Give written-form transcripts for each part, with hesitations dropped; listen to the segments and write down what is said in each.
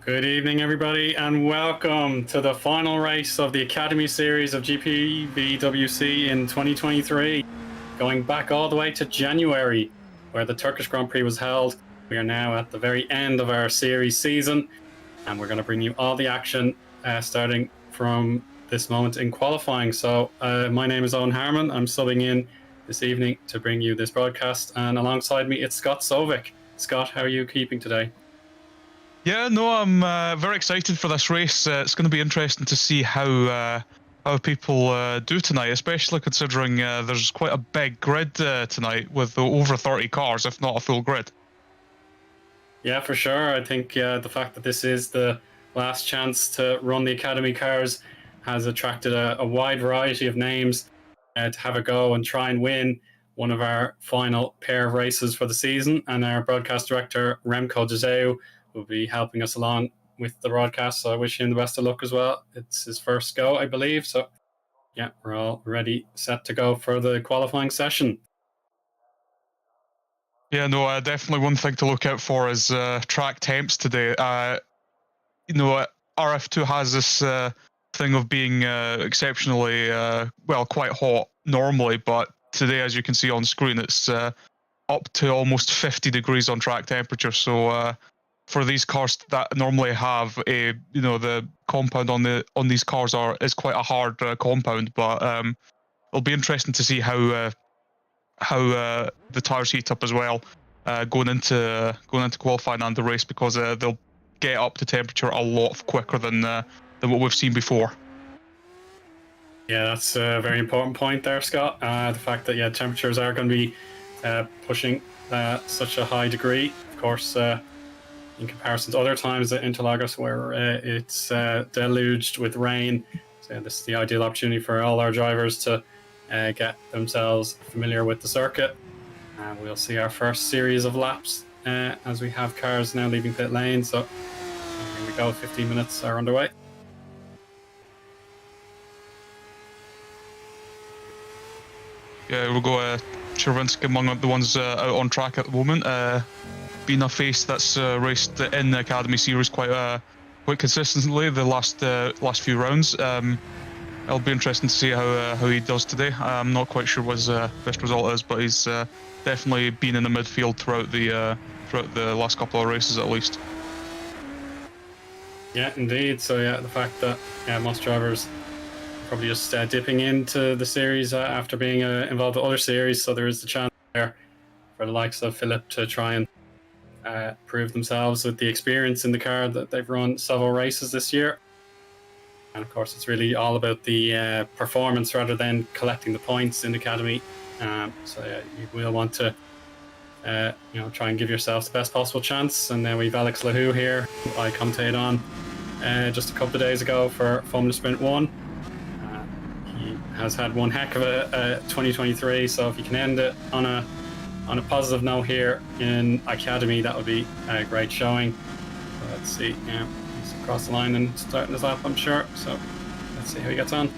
Good evening, everybody, and welcome to the final race of the Academy Series of GPVWC in 2023. Going back all the way to January, where the Turkish Grand Prix was held. We are now at the very end of our series season, and we're going to bring you all the action starting from this moment in qualifying. So my name is Eoin Harmon. I'm subbing in this evening to bring you this broadcast, and alongside me it's Scott Søvik. Scott, how are you keeping today? Yeah, no, I'm very excited for this race. It's going to be interesting to see how people do tonight, especially considering there's quite a big grid tonight with over 30 cars, if not a full grid. Yeah, for sure. I think the fact that this is the last chance to run the Academy cars has attracted a wide variety of names to have a go and try and win one of our final pair of races for the season. And our broadcast director, Remco de Zeeuw, will be helping us along with the broadcast. So I wish him the best of luck as well. It's his first go, I believe. So yeah, we're all ready, set to go for the qualifying session. Yeah, no, definitely one thing to look out for is track temps today. RF2 has this thing of being exceptionally, quite hot normally, but today, as you can see on screen, it's up to almost 50 degrees on track temperature. So for these cars that normally have the compound on these cars is quite a hard compound, but it'll be interesting to see how the tires heat up as well going into qualifying and the race, because they'll get up to temperature a lot quicker than what we've seen before. Yeah, that's a very important point there, Scott. The fact that temperatures are going to be pushing such a high degree, of course. In comparison to other times at Interlagos where it's deluged with rain. So this is the ideal opportunity for all our drivers to get themselves familiar with the circuit. And we'll see our first series of laps as we have cars now leaving pit lane. So here we go, 15 minutes are underway. Yeah, we'll go Chervinsky among the ones out on track at the moment. Been a face that's raced in the Academy Series quite consistently the last few rounds. It'll be interesting to see how he does today. I'm not quite sure what his best result is, but he's definitely been in the midfield throughout the last couple of races at least. Yeah, indeed. So the fact that most drivers probably just dipping into the series after being involved with other series, so there is the chance there for the likes of Philip to try and prove themselves with the experience in the car that they've run several races this year. And of course, it's really all about the performance rather than collecting the points in the Academy. You will want to try and give yourself the best possible chance. And then we've Alex Lahou here, who I commentated on just a couple of days ago for Formula Sprint 1. He has had one heck of a 2023, so if he can end it on a positive note here in Academy, that would be a great showing. So let's see. Yeah, he's across the line and starting his lap, I'm sure. So let's see how he gets on.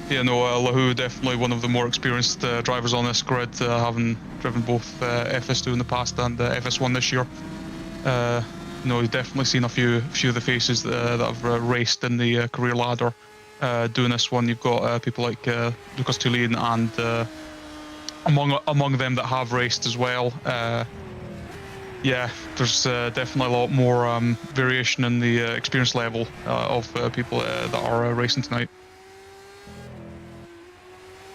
Yeah, no, Lahou definitely one of the more experienced drivers on this grid, having driven both FS2 in the past and FS1 this year. He's definitely seen a few of the faces that have raced in the career ladder doing this one. You've got people like Lucas Tulin and among them that have raced as well. There's definitely a lot more variation in the experience level of people that are racing tonight.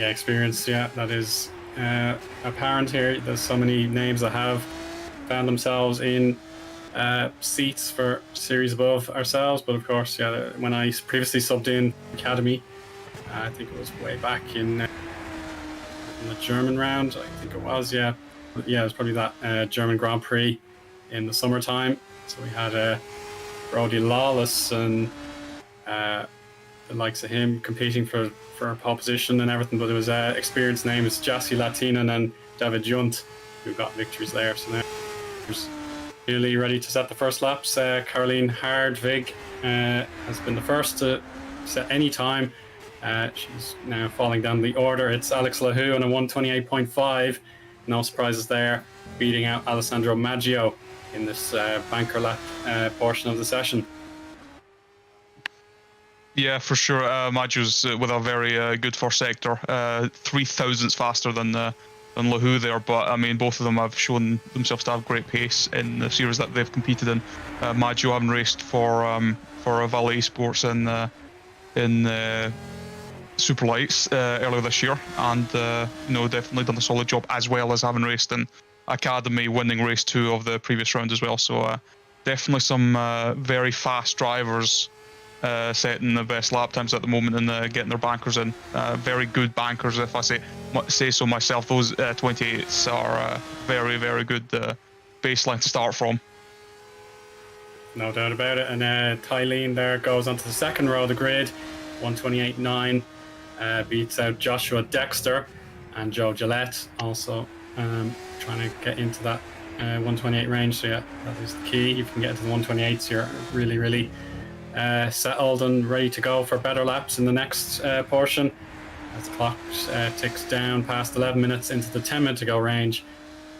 Yeah, experience, that is apparent here. There's so many names that have found themselves in seats for series above ourselves, but of course, when I previously subbed in Academy, I think it was way back in the German round, I think it was, it was probably that German Grand Prix in the summertime. So we had Brody Lawless and the likes of him competing for pole position and everything, but it was experienced names, Jassi Latinen and David Junt, who got victories there. So now there's Julie ready to set the first laps. Caroline Hardvig has been the first to set any time. She's now falling down the order. It's Alex Lahou on a 128.5, no surprises there, beating out Alessandro Maggio in this banker lap portion of the session. Yeah, for sure. Maggio's with a very good first sector, 3 thousandths faster than Lahou there. But I mean, both of them have shown themselves to have great pace in the series that they've competed in. Maggio having raced for Valet Sports in Super Lights earlier this year, and definitely done a solid job, as well as having raced in Academy, winning race 2 of the previous round as well. So definitely some very fast drivers setting the best lap times at the moment and getting their bankers in. Very good bankers, if I say so myself. Those 28s are very, very good baseline to start from. No doubt about it. And Tylene there goes onto the second row of the grid, 128.9, beats out Joshua Dexter and Joe Gillette, also trying to get into that 128 range. So yeah, that is the key. If you can get into the 128s, you're really, really settled and ready to go for better laps in the next portion. As the clock ticks down past 11 minutes into the 10 minute to go range.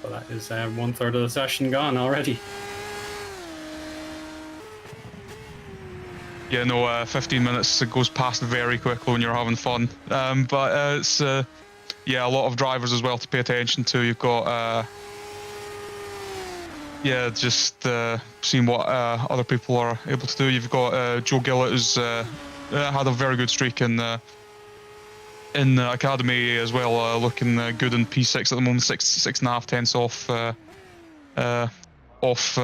So that is 1/3 of the session gone already. Yeah, no, 15 minutes goes past very quickly when you're having fun. But it's a lot of drivers as well to pay attention to. You've got just seeing what other people are able to do. You've got Joe Gillett, who's had a very good streak in Academy as well, looking good in P6 at the moment, 6.5 tenths off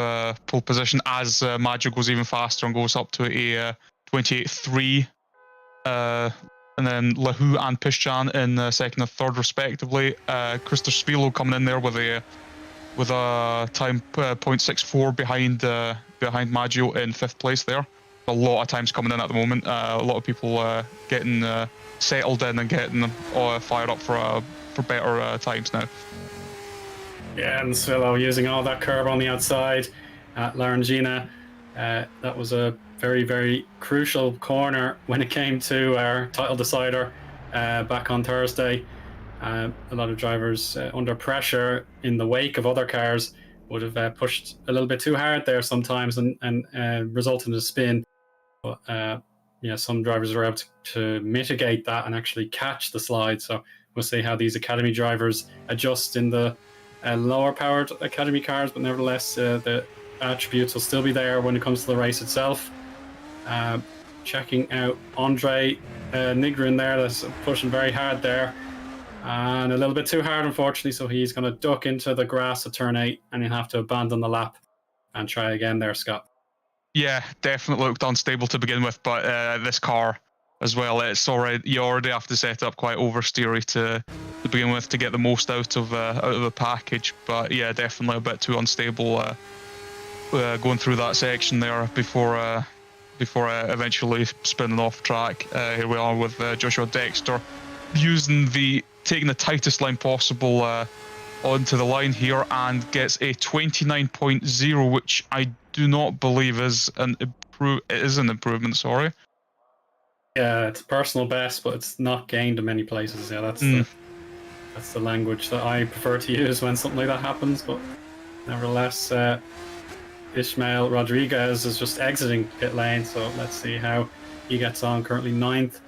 pole position, as Maggio goes even faster and goes up to a 28.3. And then Lahou and Pischan in second and third respectively. Christopher Svilo coming in there with a time 0.64 behind Maggio in 5th place there. A lot of times coming in at the moment. A lot of people getting settled in and getting fired up for better times now. Yeah, and Svilo using all that curb on the outside at Larangina. That was a very, very crucial corner when it came to our title decider back on Thursday. A lot of drivers under pressure in the wake of other cars would have pushed a little bit too hard there sometimes and resulted in a spin. But some drivers were able to mitigate that and actually catch the slide. So we'll see how these Academy drivers adjust in the lower powered Academy cars, but nevertheless the attributes will still be there when it comes to the race itself. Checking out Andre Nigrin there, that's pushing very hard there. And a little bit too hard, unfortunately, so he's going to duck into the grass at turn 8, and he'll have to abandon the lap and try again there, Scott. Yeah, definitely looked unstable to begin with, but this car as well, you already have to set up quite oversteery to begin with to get the most out of the package. But yeah, definitely a bit too unstable going through that section there before eventually spinning off track. Here we are with Joshua Dexter taking the tightest line possible onto the line here, and gets a 29.0, which I do not believe is an improvement. Sorry. Yeah, it's personal best, but it's not gained in many places. Yeah, that's the language that I prefer to use when something like that happens. But nevertheless, Ishmael Rodriguez is just exiting pit lane, so let's see how he gets on. Currently 9th,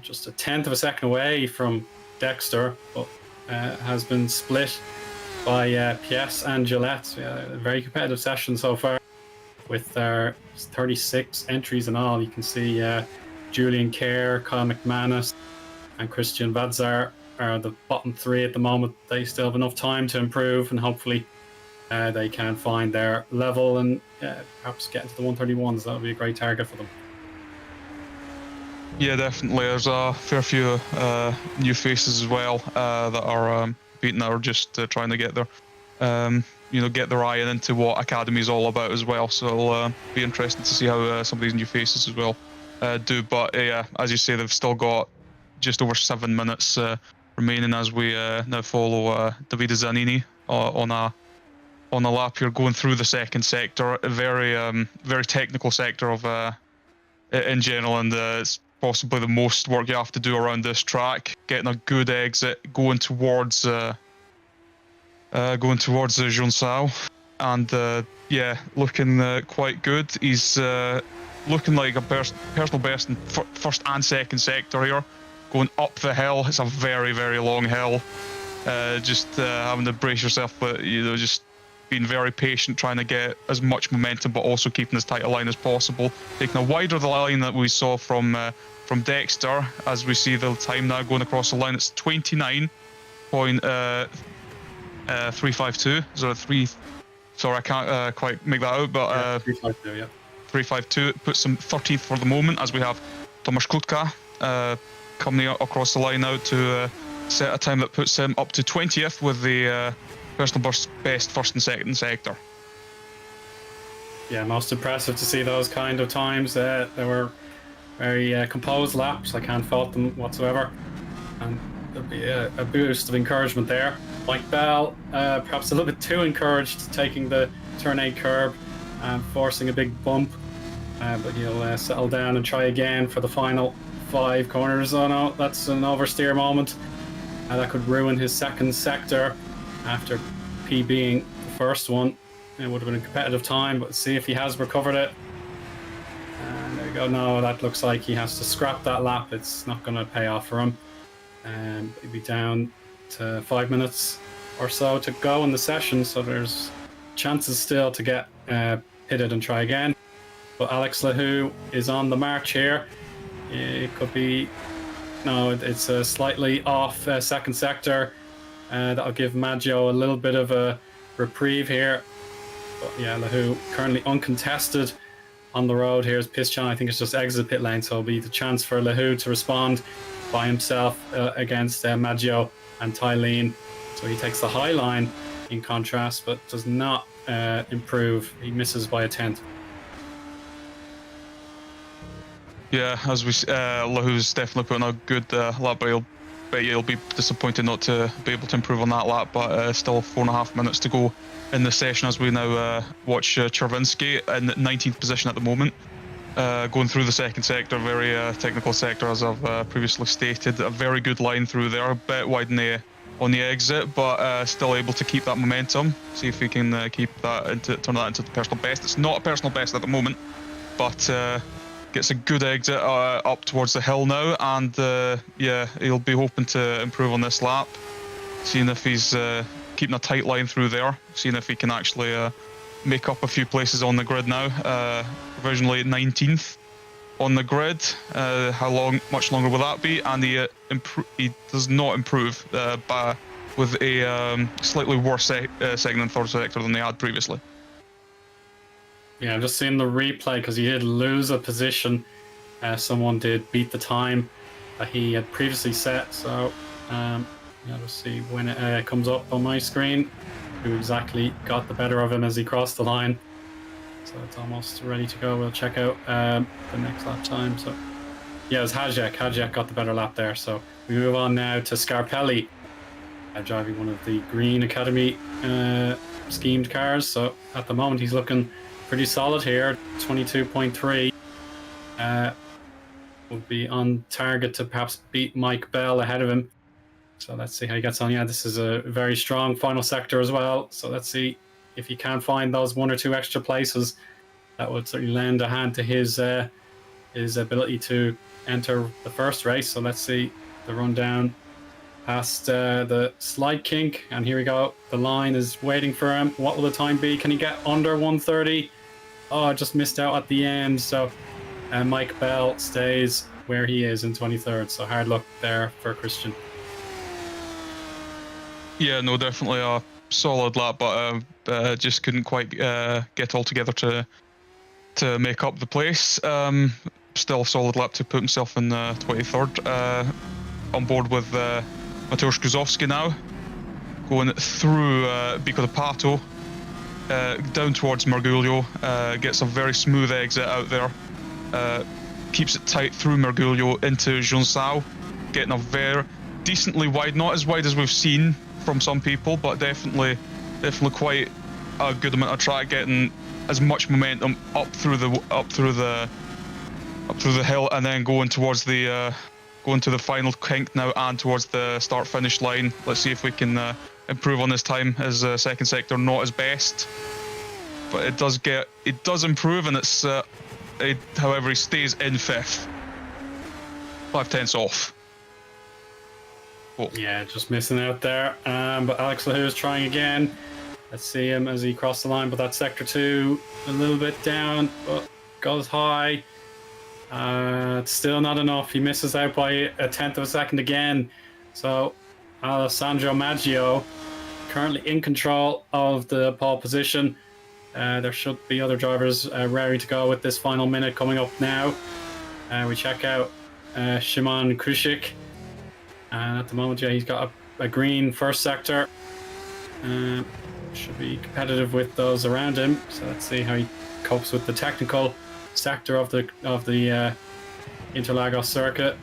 just a 10th of a second away from Dexter, but has been split by Pies and Gillette. A very competitive session so far, with 36 entries in all. You can see Julian Kerr, Kyle McManus, and Christian Vadzar are the bottom 3 at the moment. They still have enough time to improve, and hopefully they can find their level and perhaps get into the 131s. That would be a great target for them. Yeah, definitely. There's a fair few new faces as well that are beating that are just trying to get their eye into what Academy is all about as well. So it'll be interesting to see how some of these new faces as well do. But yeah, as you say, they've still got just over 7 minutes remaining as we now follow Davide Zanini on a lap here, going through the second sector. A very technical sector of in general, and it's possibly the most work you have to do around this track. Getting a good exit, going towards going towards the Jonsau, and yeah, looking quite good. He's looking like a personal best in first and second sector here, going up the hill. It's a very, very long hill. Just having to brace yourself, but just being very patient, trying to get as much momentum, but also keeping as tight a line as possible. Taking a wider the line that we saw from Dexter. As we see the time now going across the line, it's 29.352. So sorry, I can't quite make that out, but 352, yeah. 352 puts him 13th for the moment, as we have Tomasz Kutka coming across the line now to set a time that puts him up to 20th with the personal best first and second sector. Yeah, most impressive to see those kind of times. They were very composed laps. I can't fault them whatsoever. And there'll be a boost of encouragement there. Mike Bell, perhaps a little bit too encouraged, taking the turn 8 curb and forcing a big bump. But he'll settle down and try again for the final 5 corners. Oh no, that's an oversteer moment. That could ruin his second sector after PBing the first one. It would have been a competitive time, but see if he has recovered it. And there you go. No, that looks like he has to scrap that lap. It's not going to pay off for him. He'll be down to 5 minutes or so to go in the session, so there's chances still to get pitted and try again. But Alex Lahou is on the march here. It could be... No, it's a slightly off second sector. That'll give Maggio a little bit of a reprieve here. But yeah, Lahou currently uncontested on the road. Here's Pischan. I think it's just exit pit lane, so it'll be the chance for Lahou to respond by himself against Maggio and Tylene. So he takes the high line in contrast, but does not improve. He misses by a tenth. Yeah, as we Lahou's definitely putting a good lap, but he'll be disappointed not to be able to improve on that lap. But still 4.5 minutes to go in the session as we now watch Chervinsky in 19th position at the moment, going through the second sector, very technical sector as I've previously stated. A very good line through there, a bit wide on the exit, but still able to keep that momentum. See if we can keep that turn that into the personal best. It's not a personal best at the moment, but gets a good exit up towards the hill now, and yeah, he'll be hoping to improve on this lap, seeing if he's keeping a tight line through there, seeing if he can actually make up a few places on the grid now. Provisionally 19th on the grid. Much longer will that be? And he does not improve with a slightly worse second and third sector than they had previously. Yeah, I'm just seeing the replay because he did lose a position. Someone did beat the time that he had previously set. So, yeah, let's see when it comes up on my screen who exactly got the better of him as he crossed the line. So it's almost ready to go. We'll check out the next lap time. So, yeah, it was Hajek. Hajek got the better lap there. So we move on now to Scarpelli, driving one of the Green Academy schemed cars. So at the moment he's looking pretty solid here. 22.3 will be on target to perhaps beat Mike Bell ahead of him. So let's see how he gets on. Yeah, this is a very strong final sector as well. So let's see if he can find those 1 or 2 extra places. That would certainly lend a hand to his ability to enter the first race. So let's see the rundown past the slide kink, and here we go. The line is waiting for him. What will the time be? Can he get under 130? Oh, just missed out at the end. So Mike Bell stays where he is in 23rd. So hard luck there for Christian. Yeah, no, definitely a solid lap, but just couldn't quite get all together to make up the place. Still a solid lap to put himself in 23rd. On board with Mateusz Guzowski now, going through Bico de Pato, down towards Mergulho, gets a very smooth exit out there, keeps it tight through Mergulho into Jonsau, getting a very decently wide, not as wide as we've seen from some people, but definitely quite a good amount of track, getting as much momentum up through the hill, and then going towards the going to the final kink now and towards the start-finish line. Let's see if we can improve on his time. His second sector not his best, but it does improve, and it's however, he stays in 5th, 5/10 off. Oh. Yeah, just missing out there. But Alex Lahoo is trying again. Let's see him as he crossed the line, but that sector 2 a little bit down, but goes high. It's still not enough. He misses out by 1/10 of a second again. So Alessandro Maggio currently in control of the pole position. There should be other drivers raring to go with this final minute coming up now. We check out Szymon Kruszyk. And at the moment, yeah, he's got a green first sector. Should be competitive with those around him. So let's see how he copes with the technical sector of the Interlagos circuit.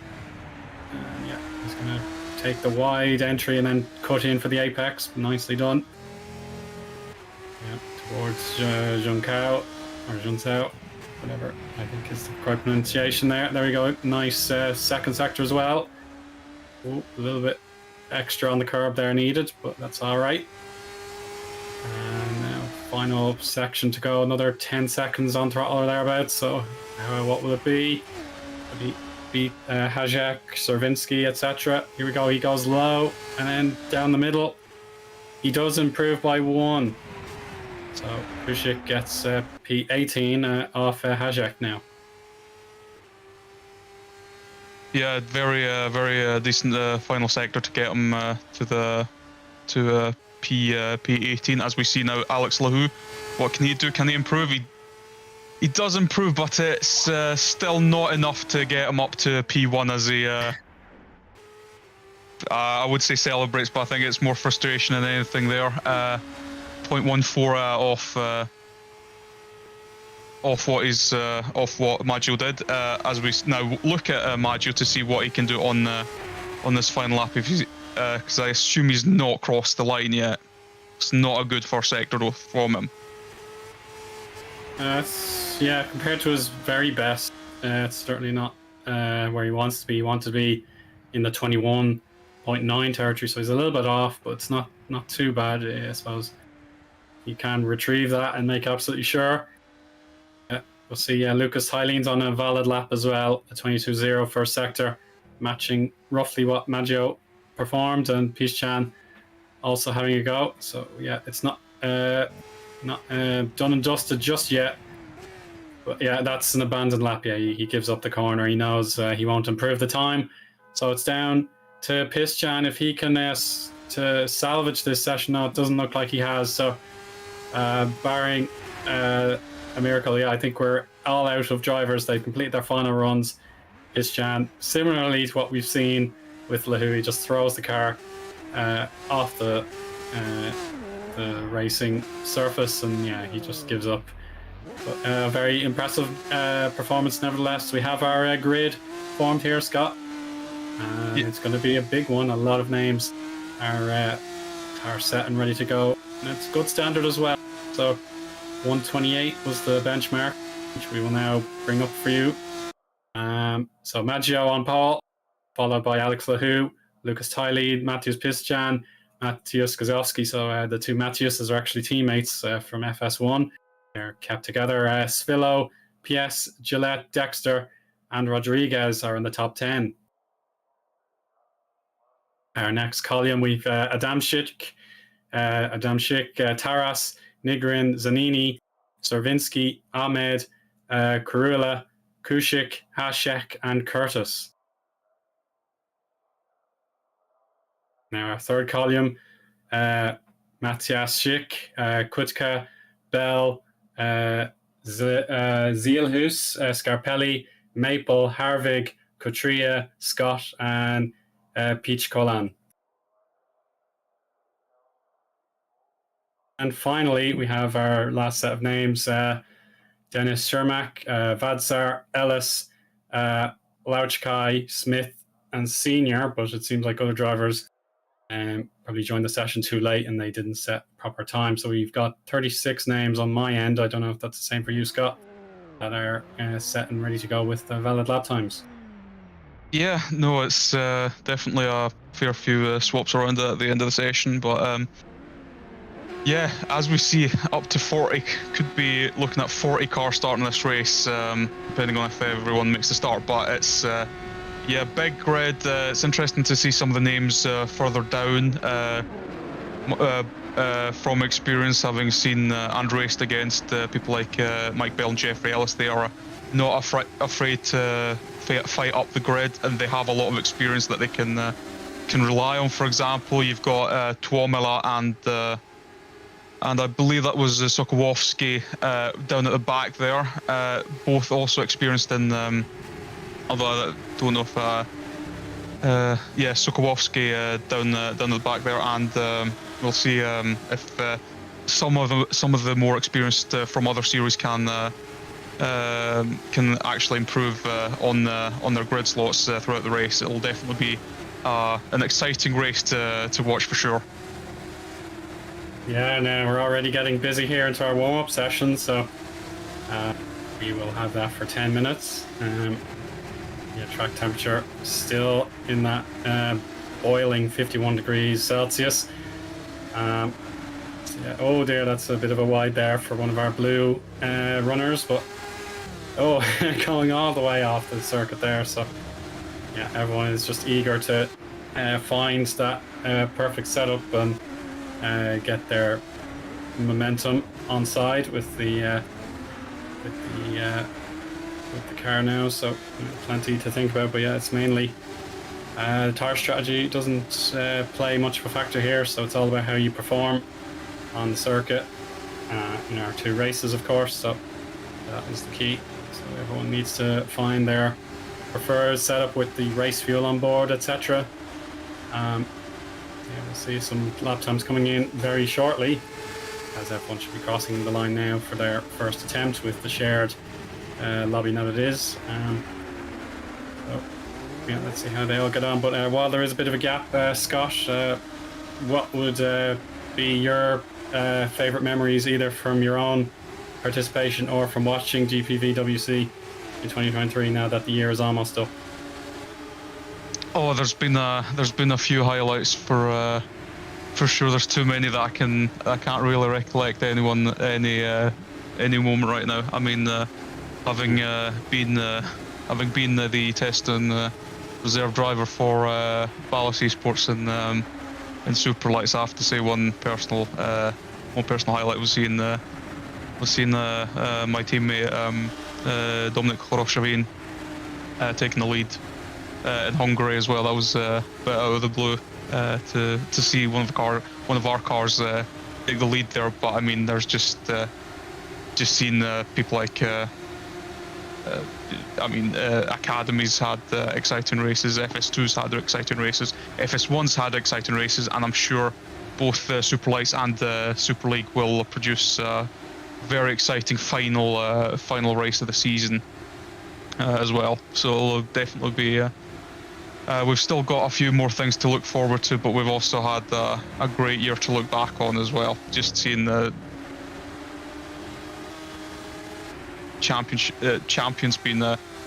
Yeah, he's going to take the wide entry and then cut in for the apex. Nicely done. Yeah, towards Junkao or Junsao, whatever I think is the correct pronunciation there. There we go. Nice second sector as well. Ooh, a little bit extra on the curb there needed, but that's all right. And now final section to go. Another 10 seconds on throttle or thereabouts. So what will it be? Will he beat Hajek, Servinsky, etc.? Here we go. He goes low and then down the middle. He does improve by 1. So Kruszyk gets P18 off Hajek now. Yeah, very decent final sector to get him to P18. As we see now, Alex Lahoo, what can he do? Can he improve? He does improve, but it's still not enough to get him up to P1 as he I would say celebrates, but I think it's more frustration than anything there. 0.14 off what Maggio did. As we now look at Maggio to see what he can do on this final lap, if he's because I assume he's not crossed the line yet. It's not a good first sector though from him. Yeah, compared to his very best, it's certainly not where he wants to be. He wants to be in the 21.9 territory, so he's a little bit off, but it's not too bad. I suppose he can retrieve that and make absolutely sure. We'll see Lucas Hylene's on a valid lap as well, a 22.0 first sector, matching roughly what Maggio performed, and Pischan also having a go. So yeah, it's not done and dusted just yet. But yeah, that's an abandoned lap. Yeah, he gives up the corner. He knows he won't improve the time. So it's down to Pischan if he can to salvage this session. No, it doesn't look like he has. So barring a miracle, yeah, I think we're all out of drivers. They complete their final runs. Pischan, similarly to what we've seen with Lahoo, he just throws the car off the racing surface, and yeah, he just gives up. But very impressive performance nevertheless. We have our grid formed here, Scott. Yeah. It's going to be a big one. A lot of names are set and ready to go, and it's good standard as well. So 128 was the benchmark, which we will now bring up for you. So Maggio on pole, followed by Alex Lahoo, Lucas Tylede, Mateusz Pischan, Mateusz Gazowski. So the two Mateuszes are actually teammates from FS1. They're kept together. Svilo, PS, Gillette, Dexter, and Rodriguez are in the top 10. Our next column, we've Adamczyk, Taras, Nigrin, Zanini, Servinsky, Ahmed, Kurula, Kruszyk, Hashek, and Curtis. Now our third column, Matthias Schick, Kutka, Bell, Zielhus, Scarpelli, Maple, Harvig, Kotria, Scott, and Peach Kolan. And finally, we have our last set of names, Dennis Shermack, Vadsar, Ellis, Lauchkai, Smith, and Senior, but it seems like other drivers probably joined the session too late and they didn't set proper time. So we've got 36 names on my end. I don't know if that's the same for you, Scott, that are set and ready to go with the valid lap times. Yeah, no, it's definitely a fair few swaps around at the end of the session, but yeah, as we see, up to 40, could be looking at 40 cars starting this race, depending on if everyone makes the start, but it's yeah, big grid. It's interesting to see some of the names further down. From experience, having seen and raced against people like Mike Bell and Jeffrey Ellis, they are not afraid to fight up the grid, and they have a lot of experience that they can rely on. For example, you've got Tuomela and I believe that was Sokołowski down at the back there, both also experienced in, although I don't know if, yeah, Sokołowski down at the back there, and we'll see if some of the more experienced from other series can actually improve on their grid slots throughout the race. It'll definitely be an exciting race to watch for sure. Yeah, now we're already getting busy here into our warm-up session, so we will have that for 10 minutes. Yeah, track temperature still in that boiling 51 degrees Celsius. So yeah, oh dear, that's a bit of a wide there for one of our blue runners, but oh, going all the way off the circuit there. So yeah, everyone is just eager to find that perfect setup and get their momentum on side with the car now. So you know, plenty to think about, but yeah, it's mainly the tire strategy doesn't play much of a factor here, so it's all about how you perform on the circuit in our two races, of course. So that is the key. So everyone needs to find their preferred setup with the race fuel on board, etc. Yeah, we'll see some lap times coming in very shortly, as everyone should be crossing the line now for their first attempt with the shared lobby that it is. So yeah, let's see how they all get on. But while there is a bit of a gap, Scott, what would be your favourite memories, either from your own participation or from watching GPVWC in 2023, now that the year is almost up? Oh, there's been a few highlights for sure. There's too many that I can't really recollect any moment right now. I mean, having been the test and reserve driver for Ballas Esports in Superlights, I have to say one personal highlight was seeing my teammate Dominik Horoshavin taking the lead in Hungary as well. That was a bit out of the blue to see one of our cars take the lead there. But I mean, there's just seeing people like Academies had exciting races, FS2s had exciting races, FS1s had exciting races, and I'm sure both the Superlights and the Super League will produce a very exciting final race of the season as well. So it'll definitely be. We've still got a few more things to look forward to, but we've also had a great year to look back on as well. Just seeing the champions being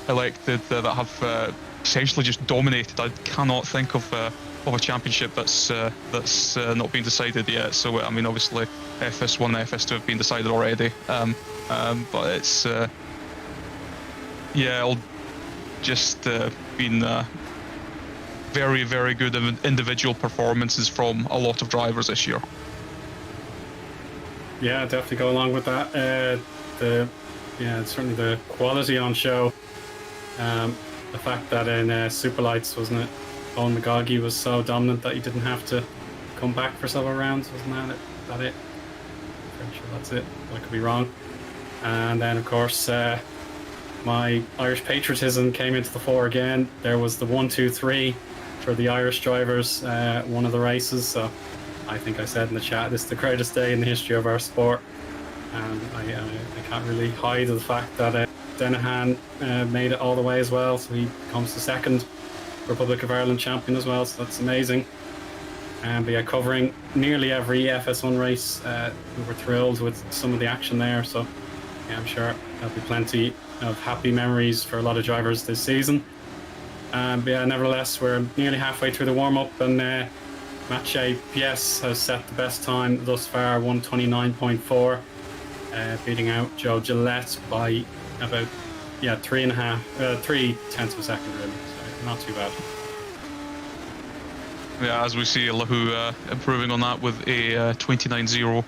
elected that have essentially just dominated. I cannot think of a championship that's not been decided yet. So I mean, obviously FS1 and FS2 have been decided already, but it's yeah, it'll just been very, very good individual performances from a lot of drivers this year. Yeah, definitely go along with that. Certainly the quality on show. The fact that in Superlights, wasn't it, Owen McGoggy was so dominant that he didn't have to come back for several rounds, wasn't that it? I'm pretty sure that's it. I could be wrong. And then, of course, my Irish patriotism came into the fore again. There was the 1-2-3 for the Irish drivers, one of the races. So I think I said in the chat, this is the greatest day in the history of our sport. And I can't really hide the fact that Denahan made it all the way as well. So he becomes the second Republic of Ireland champion as well. So that's amazing. But yeah, covering nearly every FS1 race, we were thrilled with some of the action there. So yeah, I'm sure there'll be plenty of happy memories for a lot of drivers this season. But yeah, nevertheless, we're nearly halfway through the warm-up, and Match PS has set the best time thus far, 1:29.4, beating out Joe Gillette by about 3/10 of a second, really. So not too bad. Yeah, as we see Lahu improving on that with a 29.0.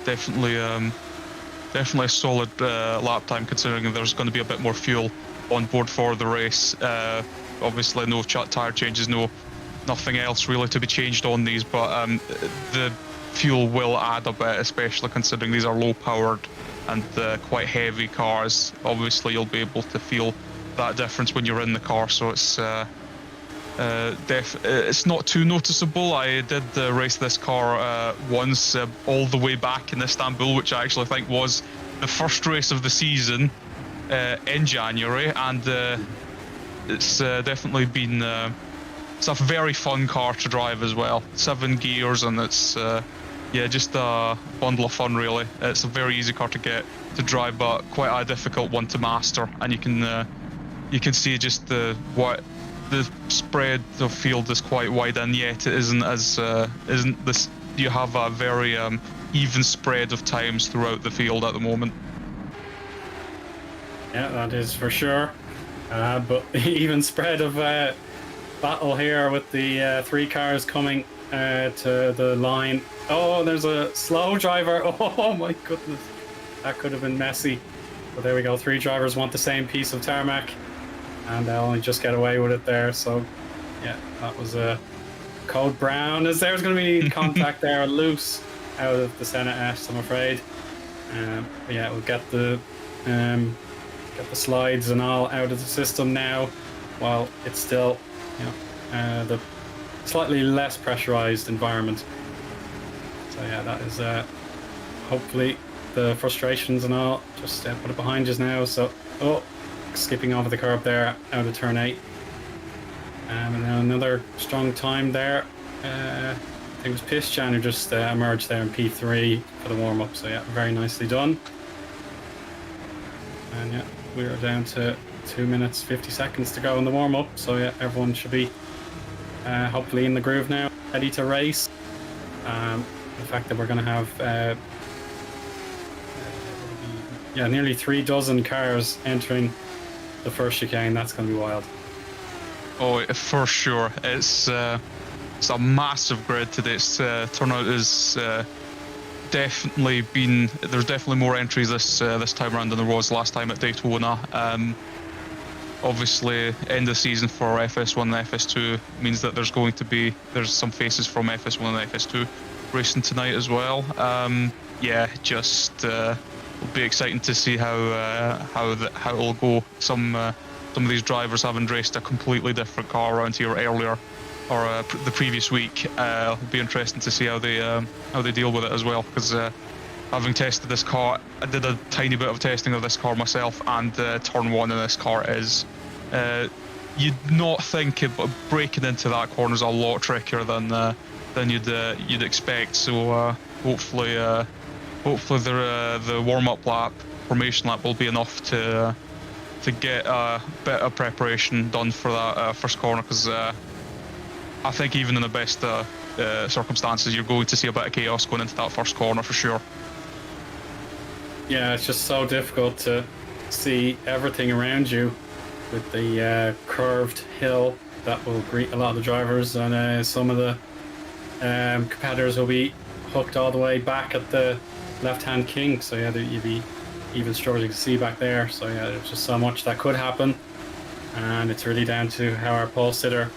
Definitely a solid lap time, considering there's going to be a bit more fuel on board for the race. Obviously no tire changes, nothing else really to be changed on these, but the fuel will add a bit, especially considering these are low powered and quite heavy cars. Obviously you'll be able to feel that difference when you're in the car, so it's not too noticeable. I did race this car once all the way back in Istanbul, which I actually think was the first race of the season in January, and it's definitely been it's a very fun car to drive as well. 7 gears, and it's just a bundle of fun, really. It's a very easy car to drive, but quite a difficult one to master, and you can see just the spread of field is quite wide, and yet it isn't this. You have a very even spread of times throughout the field at the moment. Yeah, that is for sure. But even spread of battle here with the 3 cars coming to the line. Oh, there's a slow driver. Oh my goodness, that could have been messy. But there we go. 3 drivers want the same piece of tarmac, and they'll only just get away with it there. So yeah, that was a Code Brown. There's going to be contact there, loose out of the Senna S, I'm afraid. But yeah, we'll get the slides and all out of the system now, while it's still, the slightly less pressurized environment. So yeah, that is hopefully the frustrations and all just put it behind us now. So skipping over the curb there out of turn 8, and then another strong time there. I think it was Pischan who just emerged there in P3 for the warm-up. So yeah, very nicely done. And yeah, we are down to 2 minutes 50 seconds to go in the warm-up. So yeah, everyone should be hopefully in the groove now, ready to race. The fact that we're going to have nearly 3 dozen cars entering the first chicane, that's going to be wild. Oh, for sure. It's a massive grid today. Its turnout is definitely been. There's definitely more entries this time around than there was last time at Daytona. Obviously, end of season for FS1 and FS2 means that there's some faces from FS1 and FS2 racing tonight as well. It'll be exciting to see how it'll go. Some of these drivers haven't raced a completely different car around here earlier, or the previous week. It'll be interesting to see how they deal with it as well, because having tested this car, I did a tiny bit of testing of this car myself, and turn 1 in this car is you'd not think it, but breaking into that corner is a lot trickier than you'd expect. So hopefully the warm-up lap, formation lap, will be enough to get a bit of preparation done for that first corner, because I think even in the best circumstances, you're going to see a bit of chaos going into that first corner for sure. Yeah, it's just so difficult to see everything around you with the curved hill that will greet a lot of the drivers, and some of the competitors will be hooked all the way back at the left-hand kink. So yeah, you'd be even struggling to see back there. So yeah, there's just so much that could happen, and it's really down to how our pole sitter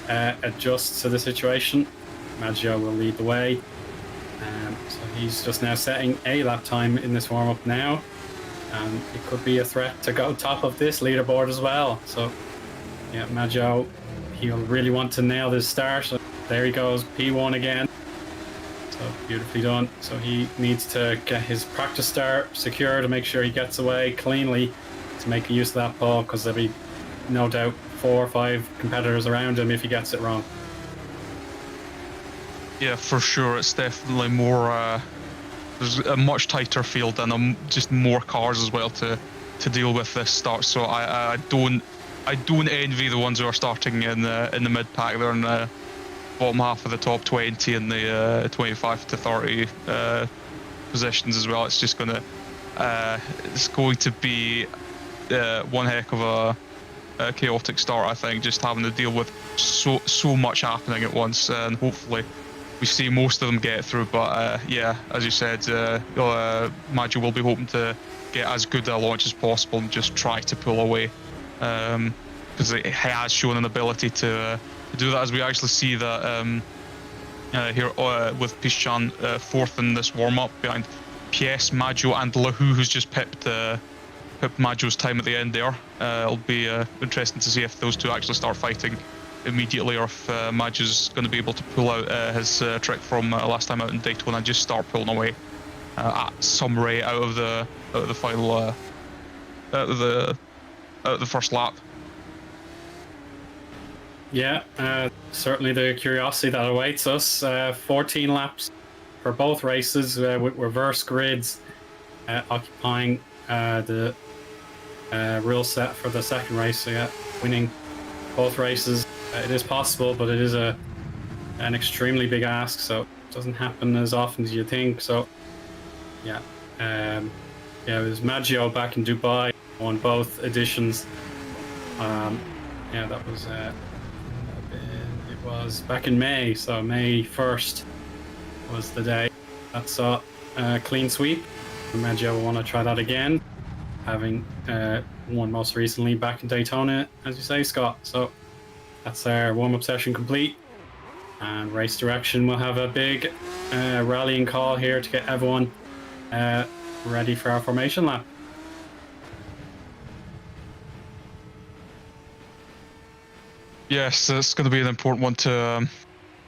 adjusts to the situation. Maggio will lead the way. So he's just now setting a lap time in this warm-up now, and it could be a threat to go top of this leaderboard as well. So yeah, Maggio, he'll really want to nail this start. So there he goes, P1 again. So beautifully done. So he needs to get his practice start secure to make sure he gets away cleanly to make use of that pole, because there'll be no doubt 4 or 5 competitors around him if he gets it wrong. Yeah, for sure. It's definitely more. There's a much tighter field and just more cars as well to deal with this start. So I don't I don't envy the ones who are starting in the mid pack. They're in the bottom half of the top 20 and the 25 to 30 positions as well. It's just it's going to be one heck of a chaotic start, I think, just having to deal with so much happening at once, and hopefully we see most of them get through. But yeah, as you said, Maggio will be hoping to get as good a launch as possible and just try to pull away, because it has shown an ability to do that, as we actually see that here with Pischan fourth in this warm-up behind PS, Maggio and Lahu, who's just pipped Maggio's time at the end there. It'll be interesting to see if those two actually start fighting immediately, or if Maggio's going to be able to pull out his trick from last time out in Daytona and just start pulling away at some rate out of the final out of the first lap. Yeah, certainly the curiosity that awaits us. 14 laps for both races with reverse grids occupying the rule set for the second race. So yeah, winning both races, it is possible, but it is an extremely big ask, so it doesn't happen as often as you think. So yeah, yeah, it was Maggio back in Dubai, won both editions. Yeah, that was it was back in May, so May 1st was the day that saw a clean sweep. Maggio will want to try that again, having won most recently back in Daytona, as you say, Scott. So that's our warm-up session complete, and race direction will have a big rallying call here to get everyone ready for our formation lap. Yes, it's going to be an important one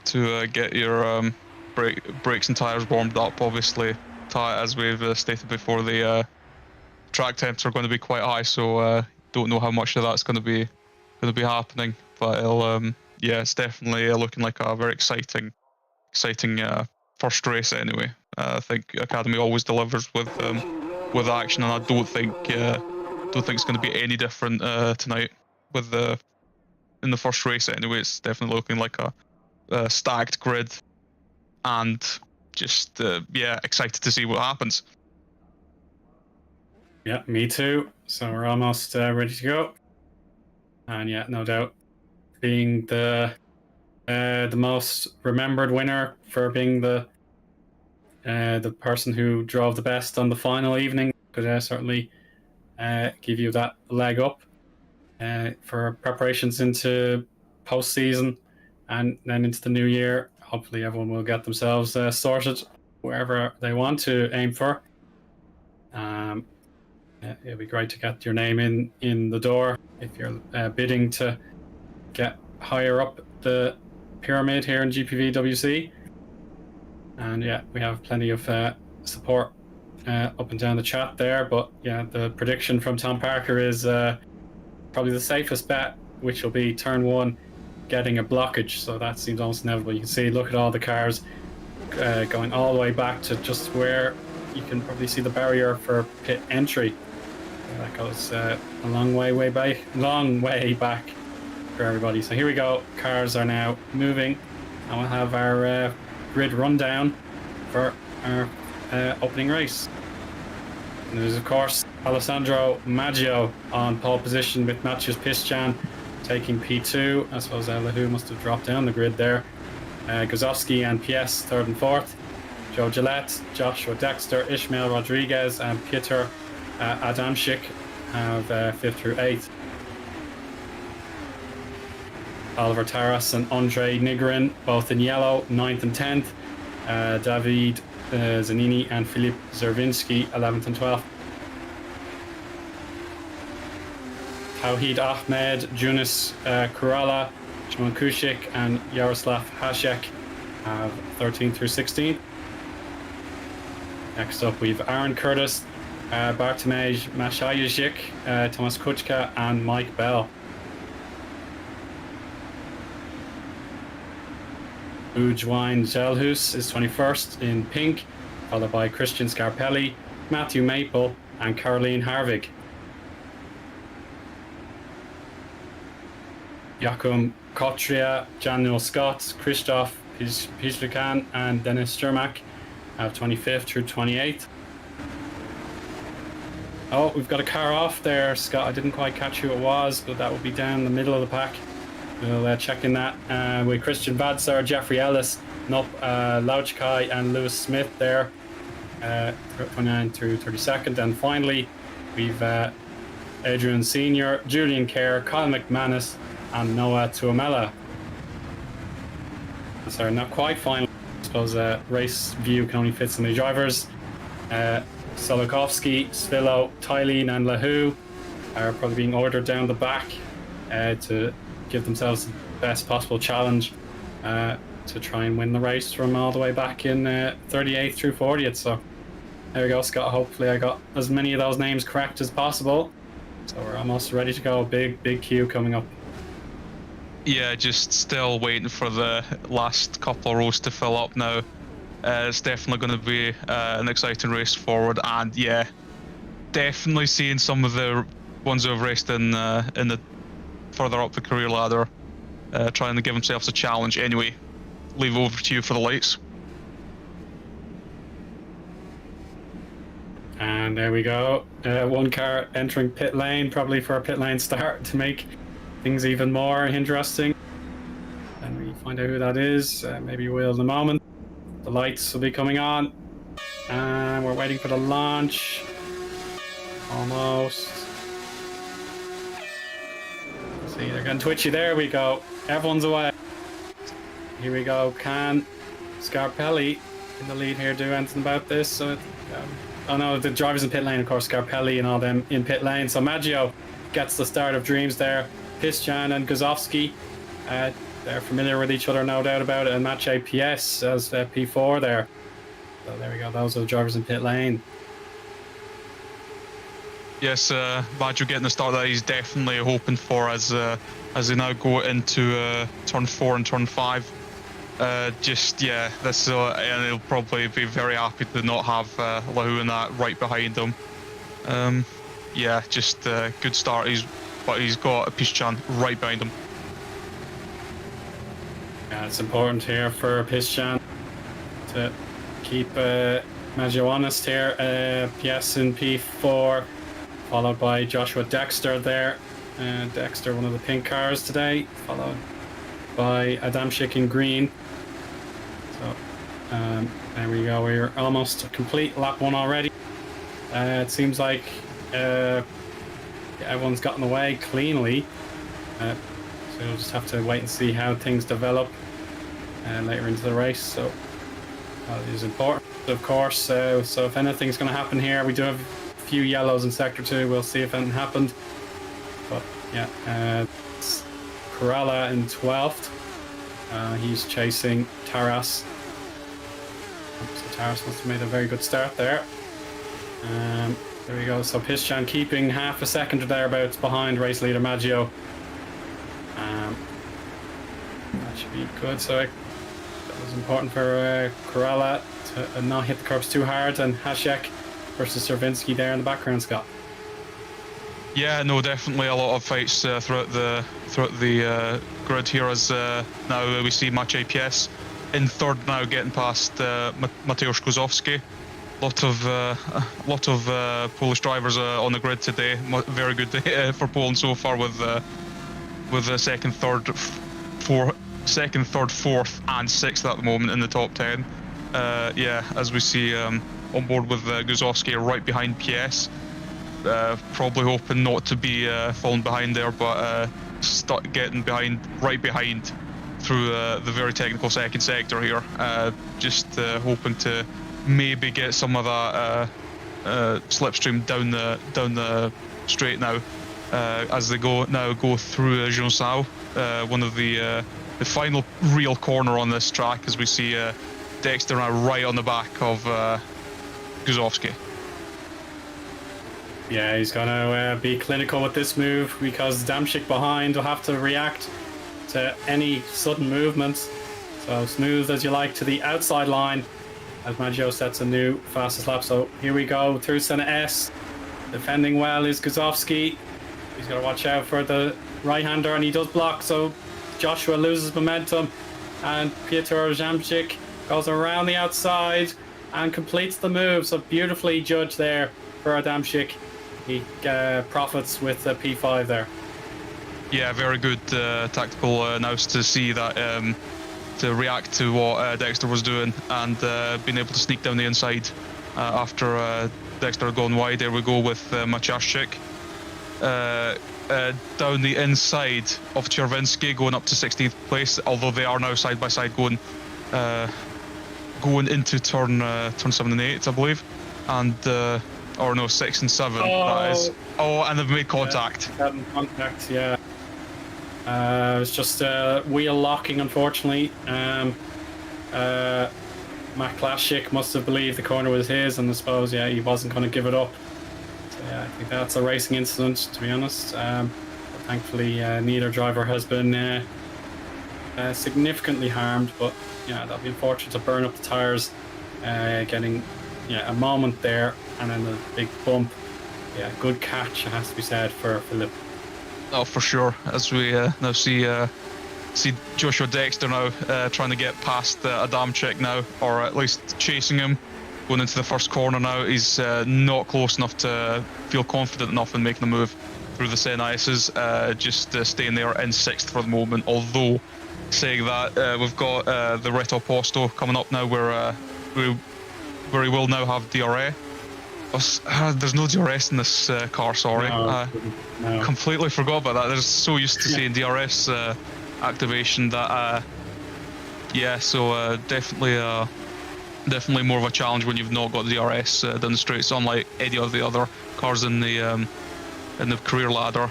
to get your brakes and tires warmed up. Obviously, as we've stated before, the track temps are going to be quite high, so don't know how much of that's going to be happening. But yeah, it's definitely looking like a very exciting first race anyway. I think Academy always delivers with action, and I don't think it's going to be any different tonight with in the first race anyway. It's definitely looking like a stacked grid, and just yeah, excited to see what happens. Yeah, me too. So we're almost ready to go, and yeah, no doubt, being the most remembered winner for being the person who drove the best on the final evening could certainly give you that leg up for preparations into postseason and then into the new year. Hopefully everyone will get themselves sorted wherever they want to aim for. It'll be great to get your name in the door if you're bidding to get higher up the pyramid here in GPVWC. And yeah, we have plenty of support up and down the chat there. But yeah, the prediction from Tom Parker is probably the safest bet, which will be turn one getting a blockage. So that seems almost inevitable. You can see, look at all the cars going all the way back to just where you can probably see the barrier for pit entry. That goes a long way back for everybody. So here we go. Cars are now moving, and we'll have our grid rundown for our opening race. And there's of course Alessandro Maggio on pole position with Matthias Pischan taking P2. I suppose Lahu must have dropped down the grid there. Gozowski and PS third and fourth. Joe Gillette, Joshua Dexter, Ishmael Rodriguez and Piotr Adamczyk have fifth through eighth. Oliver Taras and Andrei Nigrin both in yellow, 9th and 10th. David Zanini and Filip Zerwinski, 11th and 12th. Tawhid Ahmed, Junis Kurala, Shimon Kushik and Yaroslav Hasek have 13th through 16th. Next up we've Aaron Curtis, Bartomej Mashajic, Thomas Kuchka and Mike Bell. Ujwine Zelhus is 21st in pink, followed by Christian Scarpelli, Matthew Maple and Caroline Harvig. Jakub Kotria, Januel Scott, Christoph Pizlikan, and Dennis Sturmak have 25th through 28th. Oh, we've got a car off there, Scott. I didn't quite catch who it was, but that will be down the middle of the pack. We'll check in that with Christian Vadsar, Jeffrey Ellis, Nup Lauchkai, and Lewis Smith there, 29 through 32nd. And finally, we've Adrian Senior, Julian Kerr, Kyle McManus, and Noah Tuamela. Sorry, not quite final. I suppose race view can only fit so many drivers. Solokovsky, Svilo, Tylene, and Lahu are probably being ordered down the back to give themselves the best possible challenge to try and win the race from all the way back in 38th through 40th. So there we go, Scott. Hopefully I got as many of those names correct as possible. So we're almost ready to go. Big queue coming up. Yeah, just still waiting for the last couple of rows to fill up now. It's definitely going to be an exciting race forward, and yeah, definitely seeing some of the ones who have raced in the further up the career ladder trying to give themselves a challenge. Anyway, leave it over to you for the lights. And there we go. One car entering pit lane, probably for a pit lane start to make things even more interesting. And we find out who that is. Maybe we'll in a moment. The lights will be coming on. And we're waiting for the launch. Almost. See, they're getting twitchy. There we go. Everyone's away. Here we go. Can Scarpelli in the lead here do anything about this? So, oh no, the drivers in pit lane, of course, Scarpelli and all them in pit lane. So Maggio gets the start of Dreams there. Pisjan and Guzovsky, they're familiar with each other, no doubt about it. And Maciej PS as P4 there. So there we go, those are the drivers in pit lane. Yes, Maggio getting the start that he's definitely hoping for as they now go into turn 4 and turn 5. Just yeah, this and he'll probably be very happy to not have Lahu and that right behind him. Yeah, just good start. But he's got a Pisjan right behind him. Yeah, it's important here for Pisjan to keep Maggio honest here. PS in P4, followed by Joshua Dexter there. Dexter, one of the pink cars today, followed by Adamczyk in green. So there we go. We're almost a complete lap 1 already. It seems like everyone's gotten away cleanly. So we'll just have to wait and see how things develop later into the race. So that is important, of course. So if anything's going to happen here, we do have a few yellows in sector 2. We'll see if anything happened. But yeah, it's Corella in 12th. He's chasing Taras. So Taras must have made a very good start there. There we go. So Pisjan keeping half a second or thereabouts behind race leader Maggio. That should be good. So that was important for Corella to not hit the curbs too hard. And Hasek versus Servinsky there in the background, Scott. Yeah, no, definitely a lot of fights throughout the grid here. As now we see Maciej PS in third now, getting past Mateusz Kozowski. Lot of Polish drivers on the grid today. Very good day for Poland so far with second, third, fourth, and sixth at the moment in the top 10. Yeah, as we see on board with Guzowski right behind PS. Probably hoping not to be falling behind there, but getting right behind through the very technical second sector here. Just hoping to maybe get some of that slipstream down the straight now, as they go through Jonsau, one of the final real corner on this track, as we see Dexter now right on the back of Guzowski. Yeah, he's going to be clinical with this move, because Adamczyk behind will have to react to any sudden movements. So smooth as you like to the outside line as Maggio sets a new fastest lap. So here we go through Senna S. Defending well is Guzowski. He's got to watch out for the right-hander, and he does block, so Joshua loses momentum, and Piotr Jamczyk goes around the outside and completes the move. So beautifully judged there for Adamczyk. He profits with the P5 there. Yeah, very good tactical nous to see that, to react to what Dexter was doing, and being able to sneak down the inside after Dexter had gone wide. There we go with Maciaszczyk. Down the inside of Czerwinski, going up to 16th place, although they are now side by side going into turn 7 and 8, I believe, and or no, 6 and 7. That is. Oh, and they've made contact. Yeah, contact, yeah. It was just wheel locking, unfortunately. Maciaszczyk must have believed the corner was his, and I suppose, yeah, he wasn't going to give it up. So, yeah, I think that's a racing incident, to be honest. But thankfully, neither driver has been significantly harmed, but yeah, that'd be unfortunate to burn up the tyres, getting a moment there, and then the big bump. Yeah, good catch, it has to be said, for Philip. Oh, for sure. As we now see Joshua Dexter now trying to get past Adamczyk now, or at least chasing him, going into the first corner now. He's not close enough to feel confident enough in making a move through the Sen ices, just staying there in 6th for the moment. Although, saying that, we've got the Reto Posto coming up now, where he will now have DRA. There's no DRS in this car, sorry. No. Completely forgot about that. They're so used to seeing DRS activation that, so definitely more of a challenge when you've not got DRS down the straights, unlike any of the other cars in the career ladder.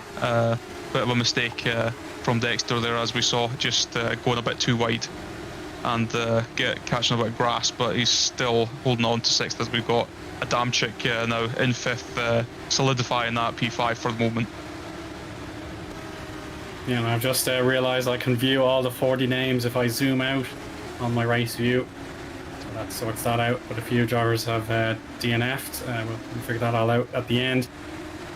Bit of a mistake from Dexter there, as we saw, just going a bit too wide and catching a bit of grass, but he's still holding on to 6th as we've got Adamczyk now in 5th, solidifying that P5 for the moment. Yeah, and I've just realised I can view all the 40 names if I zoom out on my race view. So that sorts that out, but a few drivers have DNF'd. We'll figure that all out at the end.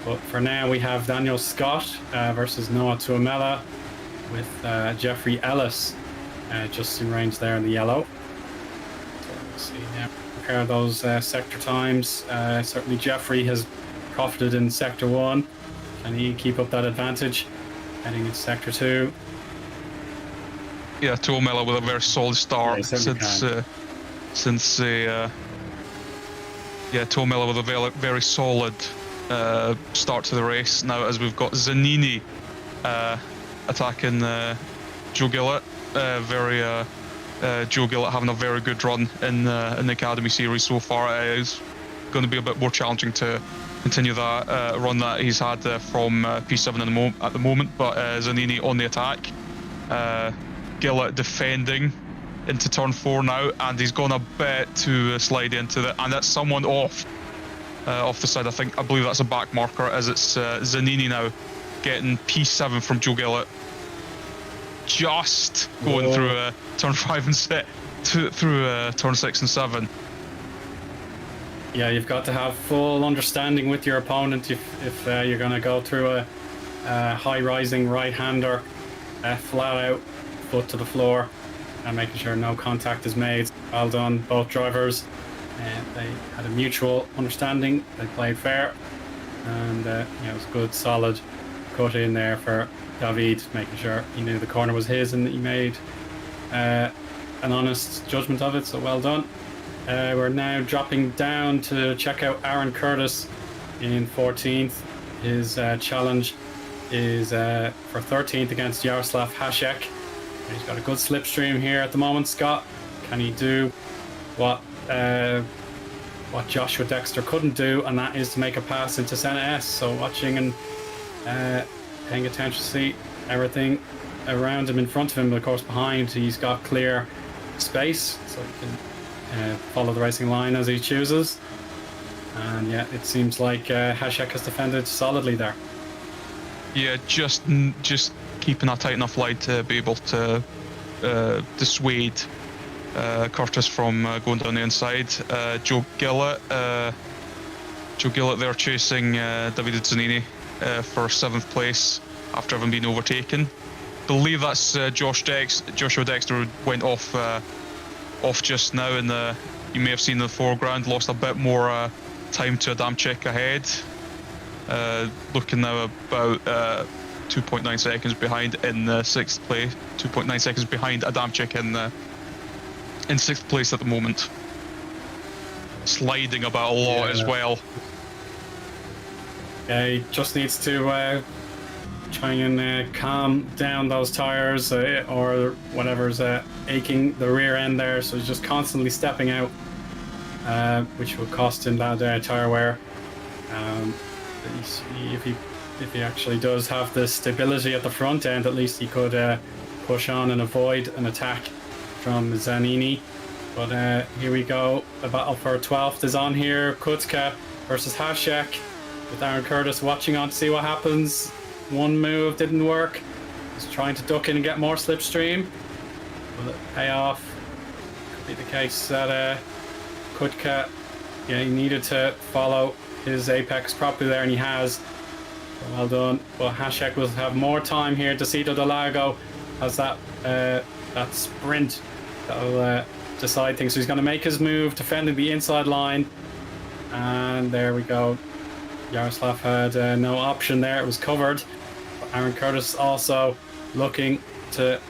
But for now, we have Daniel Scott versus Noah Tuomela with Jeffrey Ellis just in range there in the yellow. So let's see now. Compare those sector times. Certainly Jeffrey has profited in sector 1. Can he keep up that advantage heading into sector 2? Yeah, Tuomela with a very solid start Tuomela with a very solid start to the race now, as we've got Zanini attacking Joe Gillett. Joe Gillett having a very good run in the Academy Series so far. It is going to be a bit more challenging to continue that run that he's had from P7 at the moment, but Zanini on the attack. Gillett defending into turn 4 now, and he's gone a bit to slide into it, and that's someone off the side. I believe that's a back marker, as it's Zanini now getting P7 from Joe Gillett. Just going through turn 5 and 6 through turn 6 and 7. Yeah, you've got to have full understanding with your opponent if you're going to go through a high rising right-hander, flat out, foot to the floor, and making sure no contact is made. Well done, both drivers. They had a mutual understanding. They played fair, and it was a good, solid cut in there for David, making sure he knew the corner was his and he made an honest judgment of it, so well done. We're now dropping down to check out Aaron Curtis in 14th. His challenge is for 13th against Jaroslav Hasek. He's got a good slipstream here at the moment. Scott, can he do what Joshua Dexter couldn't do, and that is to make a pass into Senna S? So watching and paying attention to see everything around him, in front of him, but of course behind he's got clear space, so he can follow the racing line as he chooses. And yeah, it seems like Hasek has defended solidly there. Yeah, just keeping a tight enough line to be able to dissuade Curtis from going down the inside. Joe Gillett there chasing Davide Zanini for 7th place after having been overtaken. Believe that's Joshua Dexter went off just now, and you may have seen in the foreground, lost a bit more time to Adamczyk ahead. Looking now about 2.9 seconds behind in 6th place. 2.9 seconds behind Adamczyk in 6th place at the moment. Sliding about a lot as well. Yeah, he just needs to try and calm down those tires or whatever's aching the rear end there. So he's just constantly stepping out, which will cost him that tire wear. If he actually does have the stability at the front end, at least he could push on and avoid an attack from Zanini. But here we go. The battle for 12th is on here. Kutka versus Hasek, with Aaron Curtis watching on to see what happens. One move didn't work. He's trying to duck in and get more slipstream. Will it pay off? Could be the case that Kutka, he needed to follow his apex properly there, and he has. So well done. But Hasek will have more time here. Decido Del Lago has that sprint that'll decide things. So he's going to make his move, defending the inside line. And there we go. Yaroslav had no option there. It was covered. But Aaron Curtis also looking to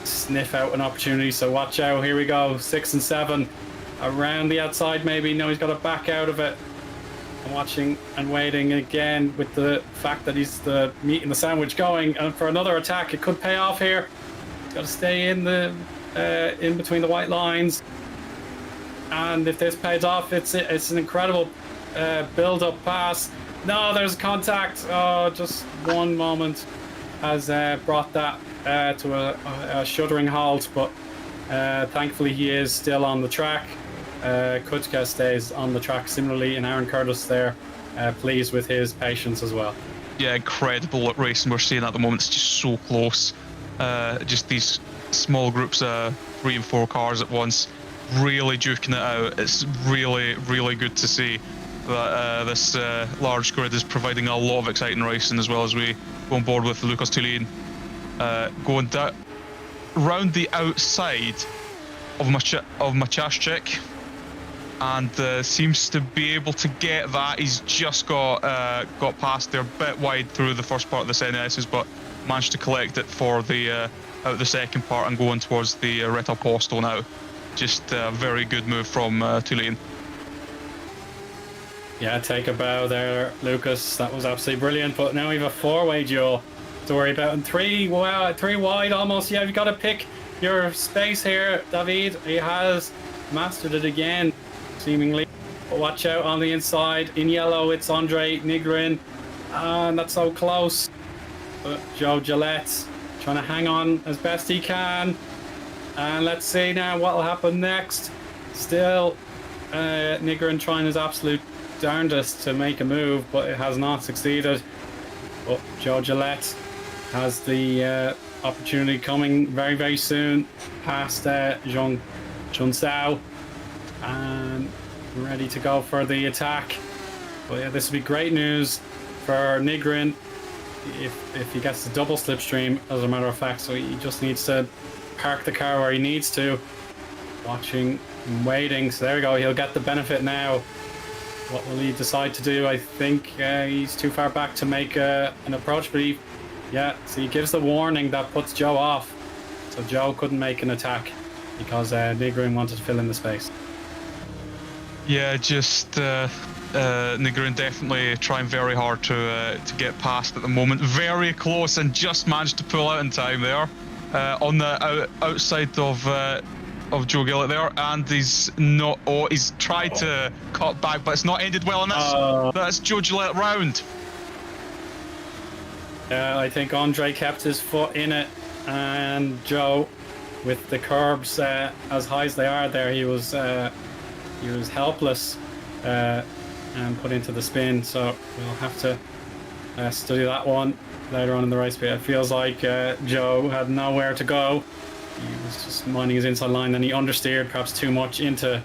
sniff out an opportunity. So watch out. Here we go. 6 and 7 around the outside maybe. No, he's got to back out of it. I'm watching and waiting again with the fact that he's the meat in the sandwich going. And for another attack, it could pay off here. He's got to stay in the in between the white lines. And if this pays off, it's an incredible build-up pass. No, there's contact. Oh, just one moment has brought that to a shuddering halt, but thankfully he is still on the track. Kutka stays on the track similarly, and Aaron Curtis there, pleased with his patience as well. Yeah, incredible at racing we're seeing at the moment. It's just so close. Just these small groups of 3 and 4 cars at once, really duking it out. It's really, really good to see that this large grid is providing a lot of exciting racing, as well as we go on board with Lucas Tulin going round the outside of Machaszczyk, and seems to be able to get that. He's just got past there, a bit wide through the first part of the NS's, but managed to collect it for the out the second part and going towards the Reta Posto now. Just a very good move from Tulin. Yeah, take a bow there, Lucas. That was absolutely brilliant. But now we have a 4-way duel to worry about, and 3 wide almost. Yeah, you've got to pick your space here, David. He has mastered it again, seemingly. But watch out on the inside. In yellow, it's Andre Nigrin. And that's so close. But Joe Gillette trying to hang on as best he can. And let's see now what will happen next. Still, Nigrin trying his absolute darndest to make a move, but it has not succeeded. But Joe Gillette has the opportunity coming very, very soon past Zhong Chunsao, and ready to go for the attack. But yeah, this would be great news for Nigrin if he gets the double slipstream, as a matter of fact. So he just needs to park the car where he needs to. Watching and waiting. So there we go. He'll get the benefit now. What will he decide to do? I think he's too far back to make an approach, but so he gives the warning that puts Joe off. So Joe couldn't make an attack because Nigrin wanted to fill in the space. Yeah, just Nigrin definitely trying very hard to get past at the moment. Very close, and just managed to pull out in time there on the outside of Joe Gillett there, and he's not. Oh, he's tried to cut back, but it's not ended well, and that's Joe Gillett round. Yeah, I think Andre kept his foot in it, and Joe, with the curbs as high as they are there, he was helpless and put into the spin. So we'll have to study that one later on in the race. But it feels like Joe had nowhere to go. He was just minding his inside line, and he understeered perhaps too much into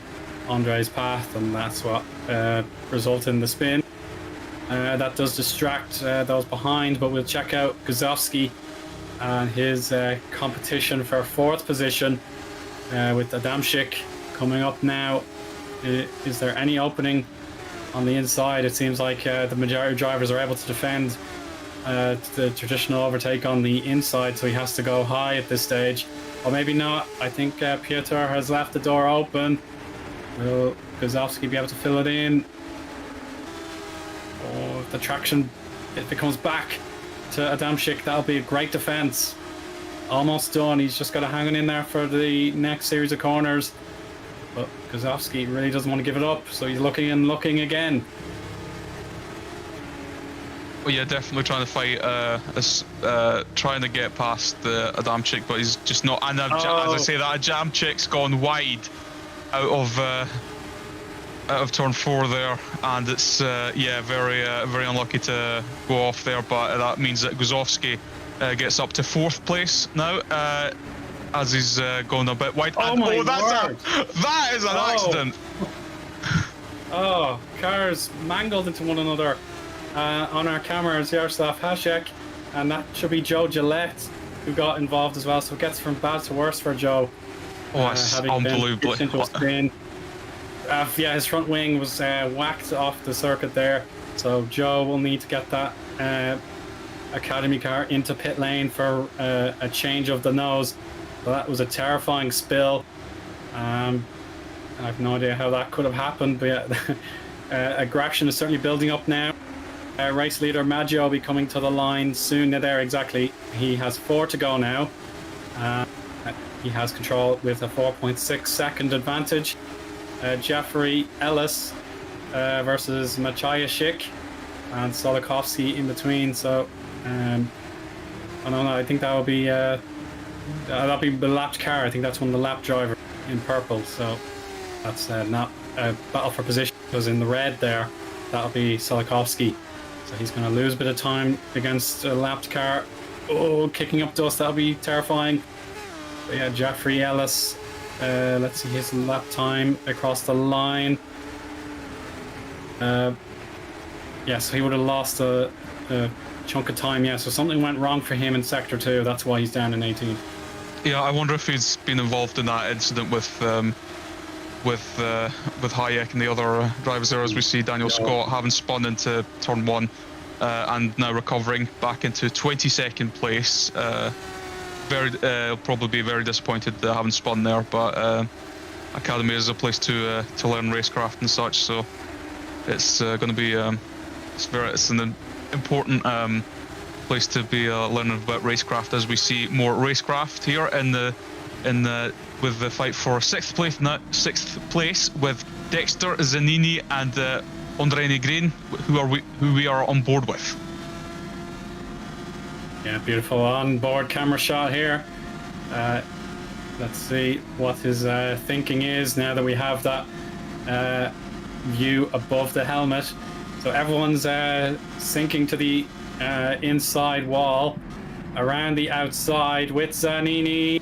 Andre's path, and that's what resulted in the spin. That does distract those behind, but we'll check out Guzovsky and his competition for 4th position with Adamczyk coming up now. Is there any opening on the inside? It seems like the majority of drivers are able to defend the traditional overtake on the inside, so he has to go high at this stage. Or maybe not. I think Piotr has left the door open. Will Guzovsky be able to fill it in? Or if the traction, if it comes back to Adamczyk, that'll be a great defense. Almost done. He's just got to hang in there for the next series of corners. But Guzovsky really doesn't want to give it up, so he's looking and looking again. Well, yeah, definitely trying to fight, trying to get past the Adamczyk, but he's just not. And as I say, that Adamczyk's gone wide out of turn 4 there, and it's yeah, very unlucky to go off there. But that means that Guzovsky gets up to 4th place now, as he's going a bit wide. Oh and, my word! That is an accident. Oh, cars mangled into one another. On our camera is Jaroslav Hasek, and that should be Joe Gillette who got involved as well, so it gets from bad to worse for Joe. Oh, it's unbelievable. Yeah, his front wing was whacked off the circuit there, so Joe will need to get that Academy car into pit lane for a change of the nose. So that was a terrifying spill. I have no idea how that could have happened, but yeah, aggression is certainly building up now. Race leader Maggio will be coming to the line soon. There, exactly. He has 4 to go now. He has control with a 4.6 second advantage. Jeffrey Ellis versus Maciejczyk and Solikovsky in between. So, I don't know. I think that'll be the lapped car. I think that's one of the lap driver in purple. So that's not a battle for position, because in the red there, that'll be Solikovsky. So he's going to lose a bit of time against a lapped car. Oh, kicking up dust, that'll be terrifying. But yeah, Jeffrey Ellis, let's see his lap time across the line. Yeah, so he would have lost a chunk of time, yeah. So something went wrong for him in Sector 2, that's why he's down in 18. Yeah, I wonder if he's been involved in that incident with Hayek and the other drivers there, as we see Daniel Scott having spun into turn 1 and now recovering back into 22nd place. Probably be very disappointed having spun there, but Academy is a place to learn racecraft and such, so it's going to be it's an important place to be learning about racecraft, as we see more racecraft here with the fight for 6th place with Dexter Zanini and Andrei Negrin, who we are on board with. Yeah, beautiful on-board camera shot here. Let's see what his thinking is now that we have that view above the helmet. So everyone's sinking to the inside wall, around the outside with Zanini.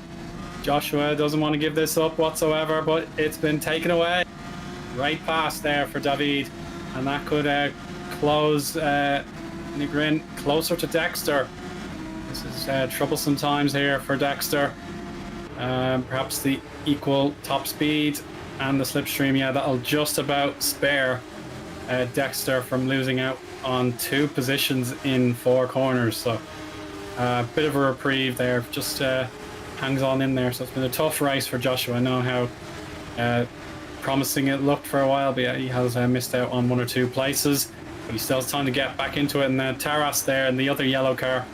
Joshua doesn't want to give this up whatsoever, but it's been taken away. Right pass there for David, and that could close Negrin closer to Dexter. This is troublesome times here for Dexter. Perhaps the equal top speed and the slipstream, yeah, that'll just about spare Dexter from losing out on 2 positions in 4 corners. So a bit of a reprieve there, just hangs on in there. So it's been a tough race for Joshua. I know how promising it looked for a while, but yeah, he has missed out on 1 or 2 places, but he still has time to get back into it. And Taras there in the other yellow car,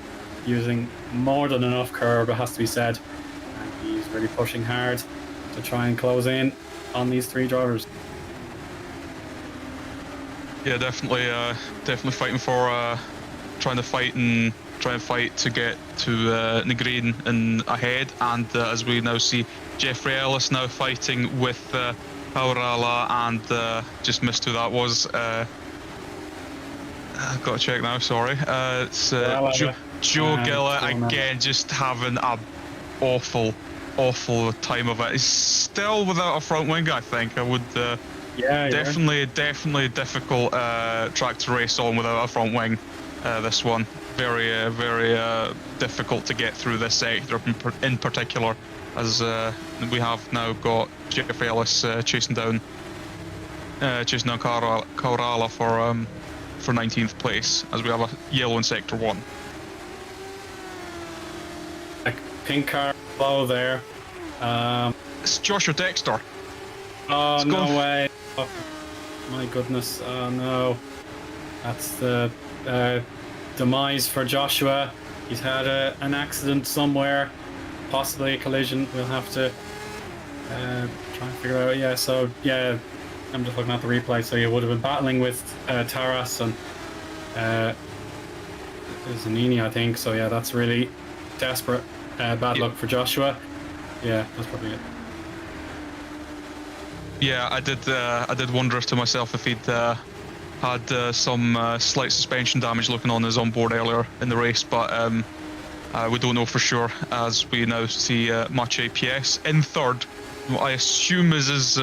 using more than enough curb, it has to be said, and he's really pushing hard to try and close in on these 3 drivers. Yeah, definitely fighting for trying to fight to get to Negrin and ahead, and as we now see Jeffrey Ellis now fighting with Paurala, and just missed who that was. I've got to check now, sorry. It's Joe Gillett again, just having a awful time of it. He's still without a front wing, I think. I would Yeah, definitely a difficult track to race on without a front wing. This one, very difficult to get through this sector in particular, as we have now got Jeff Ellis chasing down Kaurala for 19th place, as we have a yellow in sector 1. A pink car below there. It's Joshua Dexter. Oh, It's no gone. way. Oh, my goodness. Oh, no. That's the demise for Joshua. He's had an accident somewhere, possibly a collision. We'll have to try and figure out. Yeah, so, yeah, I'm just looking at the replay. So you would have been battling with Taras and Zanini, I think. So, yeah, that's really desperate. Bad luck for Joshua. Yeah, that's probably it. Yeah, I did wonder to myself if he'd had some slight suspension damage looking on his onboard earlier in the race, but we don't know for sure, as we now see Maciej PS in third. What I assume is his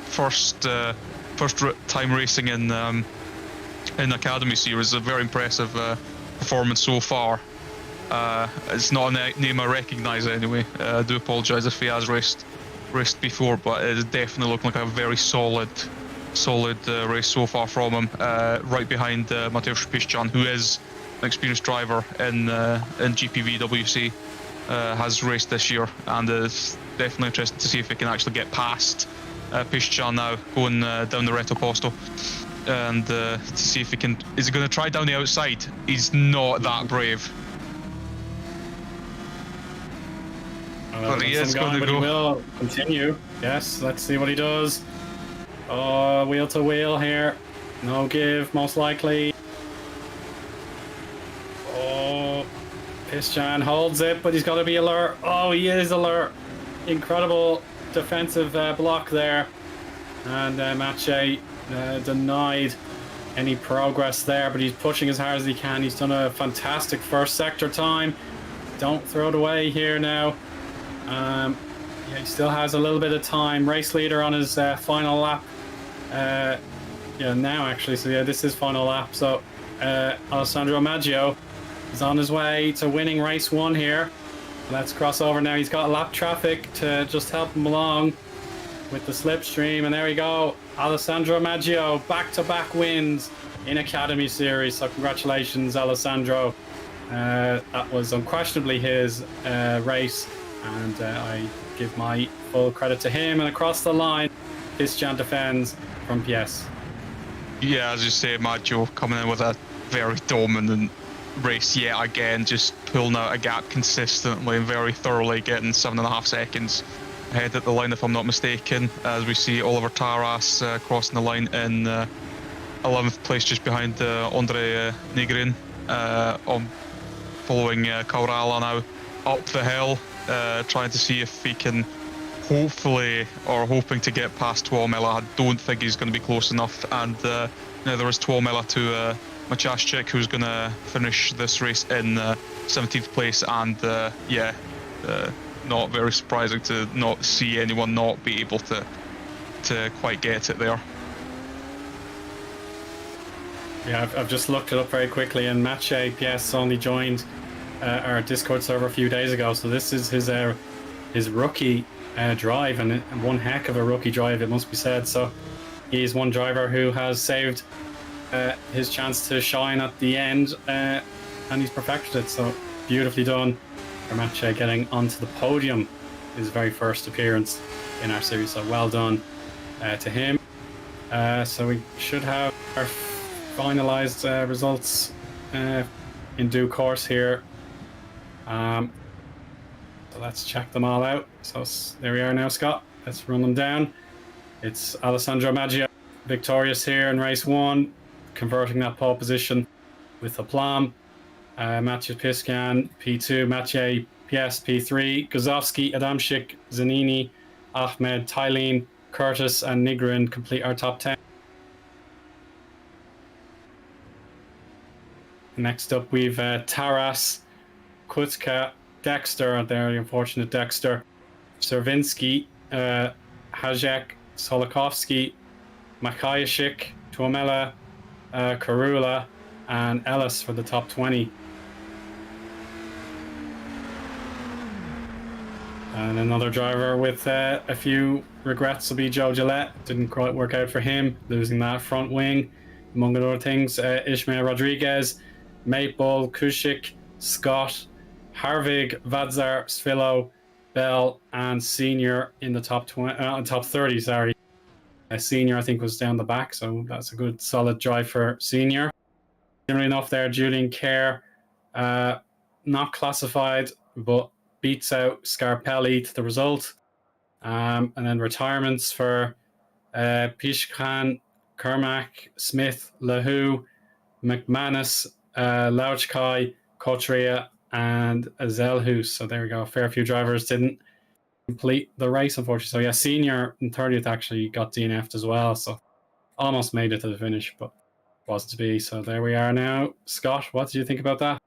first time racing in Academy Series. A very impressive performance so far. It's not a name I recognise anyway. I do apologise if he has raced before, but it is definitely looking like a very solid race so far from him. Right behind Mateusz Piszczan, who is an experienced driver in GPVWC, has raced this year, and is definitely interested to see if he can actually get past Piszczan now, going down the Reto Posto, and to see if he can. Is he going to try down the outside? He's not that brave. But he is going to go. He will continue. Yes, let's see what he does. Oh, wheel to wheel here. No give, most likely. Oh, Piszczan holds it, but he's got to be alert. Oh, he is alert. Incredible defensive block there. And Maciej denied any progress there, but he's pushing as hard as he can. He's done a fantastic first sector time. Don't throw it away here now. Yeah, he still has a little bit of time. Race leader on his final lap. Yeah, now actually. So yeah, this is final lap. So Alessandro Maggio is on his way to winning race 1 here. Let's cross over now. He's got lap traffic to just help him along with the slipstream. And there we go. Alessandro Maggio, back-to-back wins in Academy Series. So congratulations, Alessandro. That was unquestionably his race. And I give my full credit to him. And across the line, Piszczan defends from PS. Yeah, as you say, Maggio coming in with a very dominant race yet again, just pulling out a gap consistently and very thoroughly, getting 7.5 seconds ahead at the line, if I'm not mistaken, as we see Oliver Taras crossing the line in 11th place, just behind Andre Nigrin, following Kaurala now up the hill, trying to see if he can hoping to get past Tuomela. I don't think he's going to be close enough, and now there is Tuomela to Maciaszczyk, who's going to finish this race in 17th place, and not very surprising to not see anyone not be able to quite get it there. Yeah, I've just looked it up very quickly, and Maciej PS only joined our Discord server a few days ago, so this is his rookie drive, and one heck of a rookie drive, it must be said. So he's one driver who has saved his chance to shine at the end, and he's perfected it. So beautifully done for Maciej, getting onto the podium, his very first appearance in our series. So well done to him. So we should have our finalized results in due course here. So let's check them all out. So there we are now, Scott. Let's run them down. It's Alessandro Maggio victorious here in race 1, converting that pole position with aplomb. Maciej Piszczan P2, Maciej PS P3, Guzowski, Adamczyk, Zanini, Ahmed, Tylene, Curtis and Nigrin complete our top 10. Next up we've Taras, Kutzka, Dexter, there the unfortunate Dexter, Servinsky, Hajek, Solikovsky, Makayashik, Tuomela, Karula, and Ellis for the top 20. And another driver with a few regrets will be Joe Gillette. Didn't quite work out for him, losing that front wing, among other things. Ishmael Rodriguez, Maple, Kushik, Scott, Harvig, Vadzar, Svilo, Bell, and Senior in the top 30. Sorry, Senior I think was down the back, so that's a good solid drive for Senior. Similarly enough, there Julian Kerr, not classified, but beats out Scarpelli to the result. And then retirements for Pishkan, Kermack, Smith, Lahu, McManus, Lauchkai, Kotria, and Zelhus. So there we go. A fair few drivers didn't complete the race, unfortunately. So yeah, Senior in 30th actually got DNF'd as well. So almost made it to the finish, but wasn't to be. So there we are now. Scott, what did you think about that?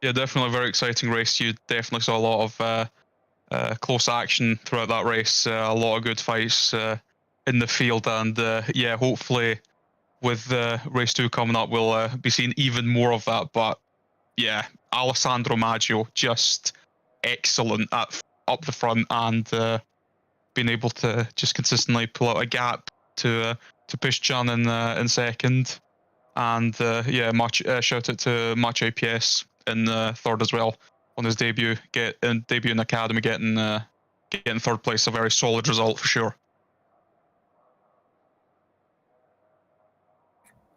Yeah, definitely a very exciting race. You definitely saw a lot of close action throughout that race. A lot of good fights in the field, and yeah, hopefully with race 2 coming up, we'll be seeing even more of that. But yeah, Alessandro Maggio just excellent up the front, and being able to just consistently pull out a gap to push John in second. And yeah, shout out to Match APS in third as well on his debut in academy, getting third place. A very solid result for sure.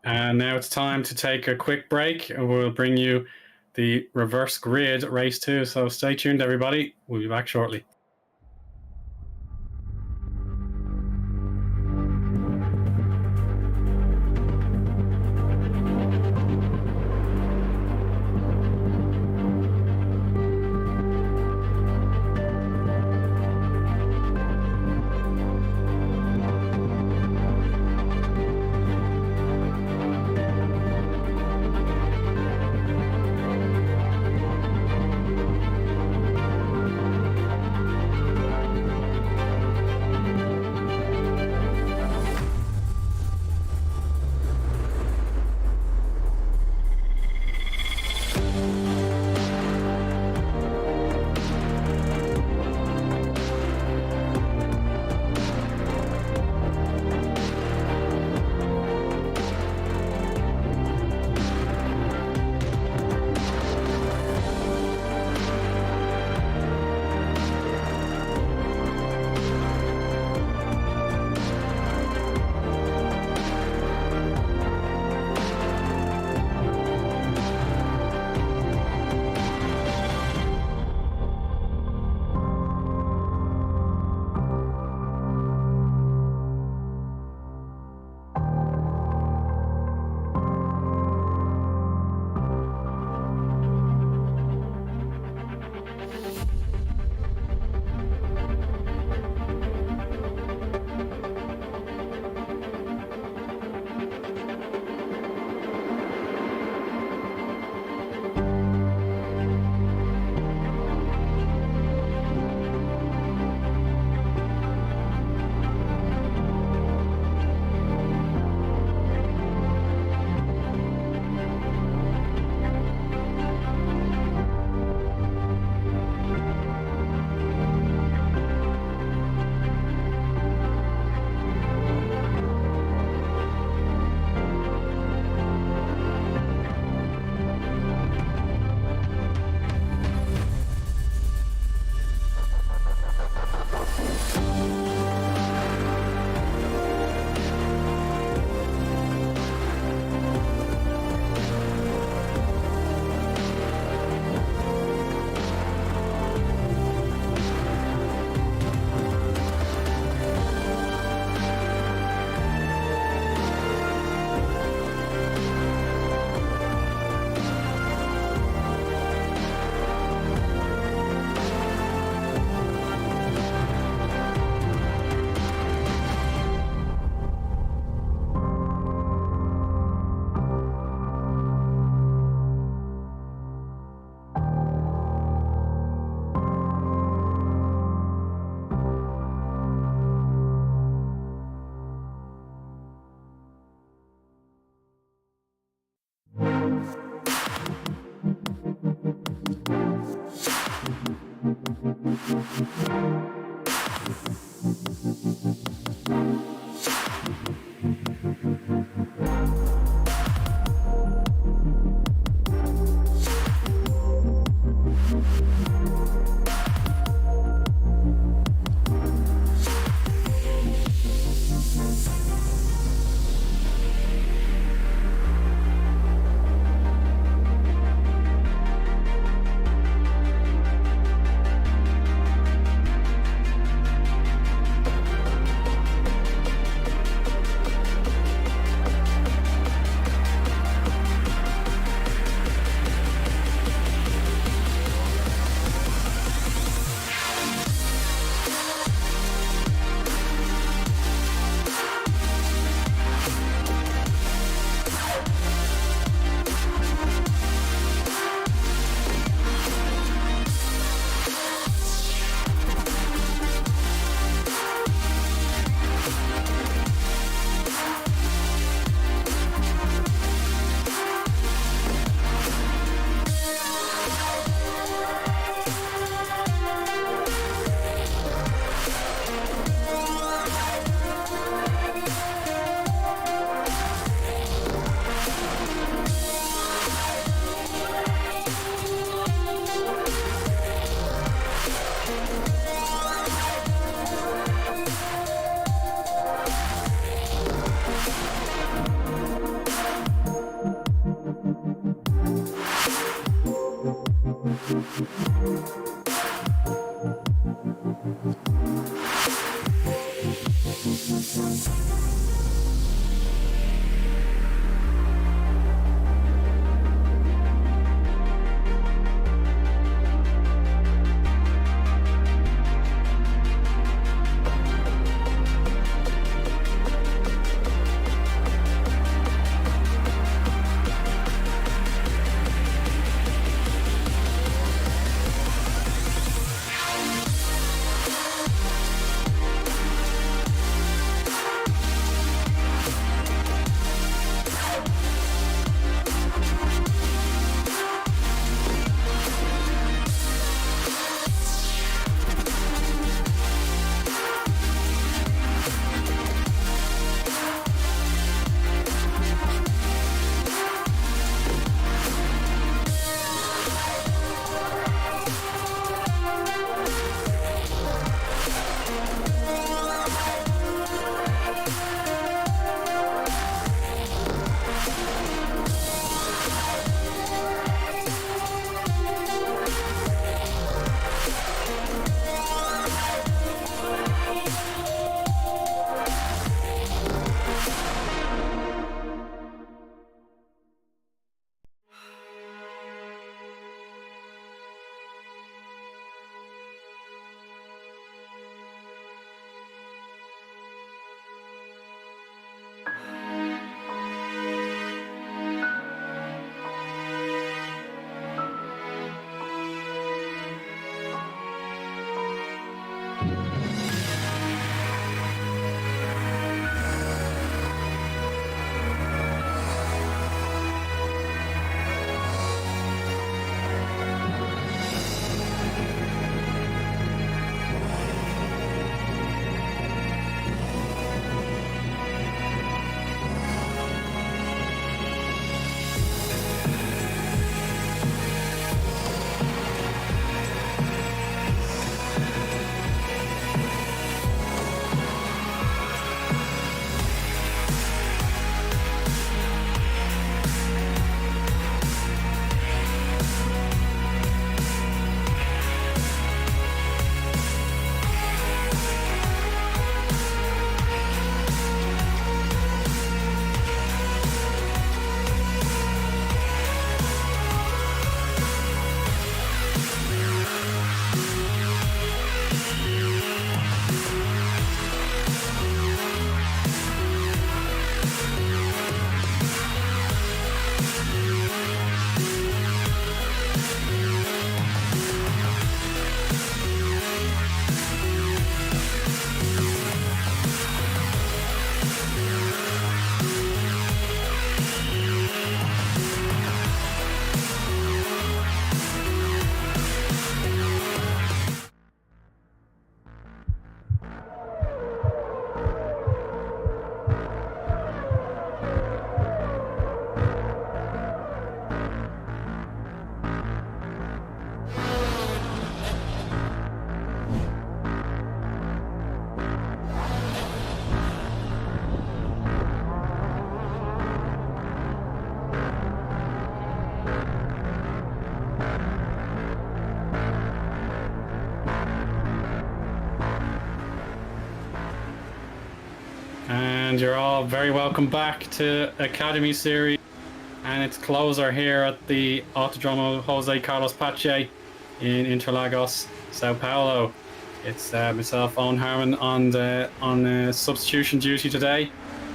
And now it's time to take a quick break, and we'll bring you the reverse grid race 2. So stay tuned, everybody. We'll be back shortly. and you're all very welcome back to Academy Series and its closer here at the Autodromo Jose Carlos Pache in Interlagos, Sao Paulo. It's myself, Eoin Harmon, on substitution duty today,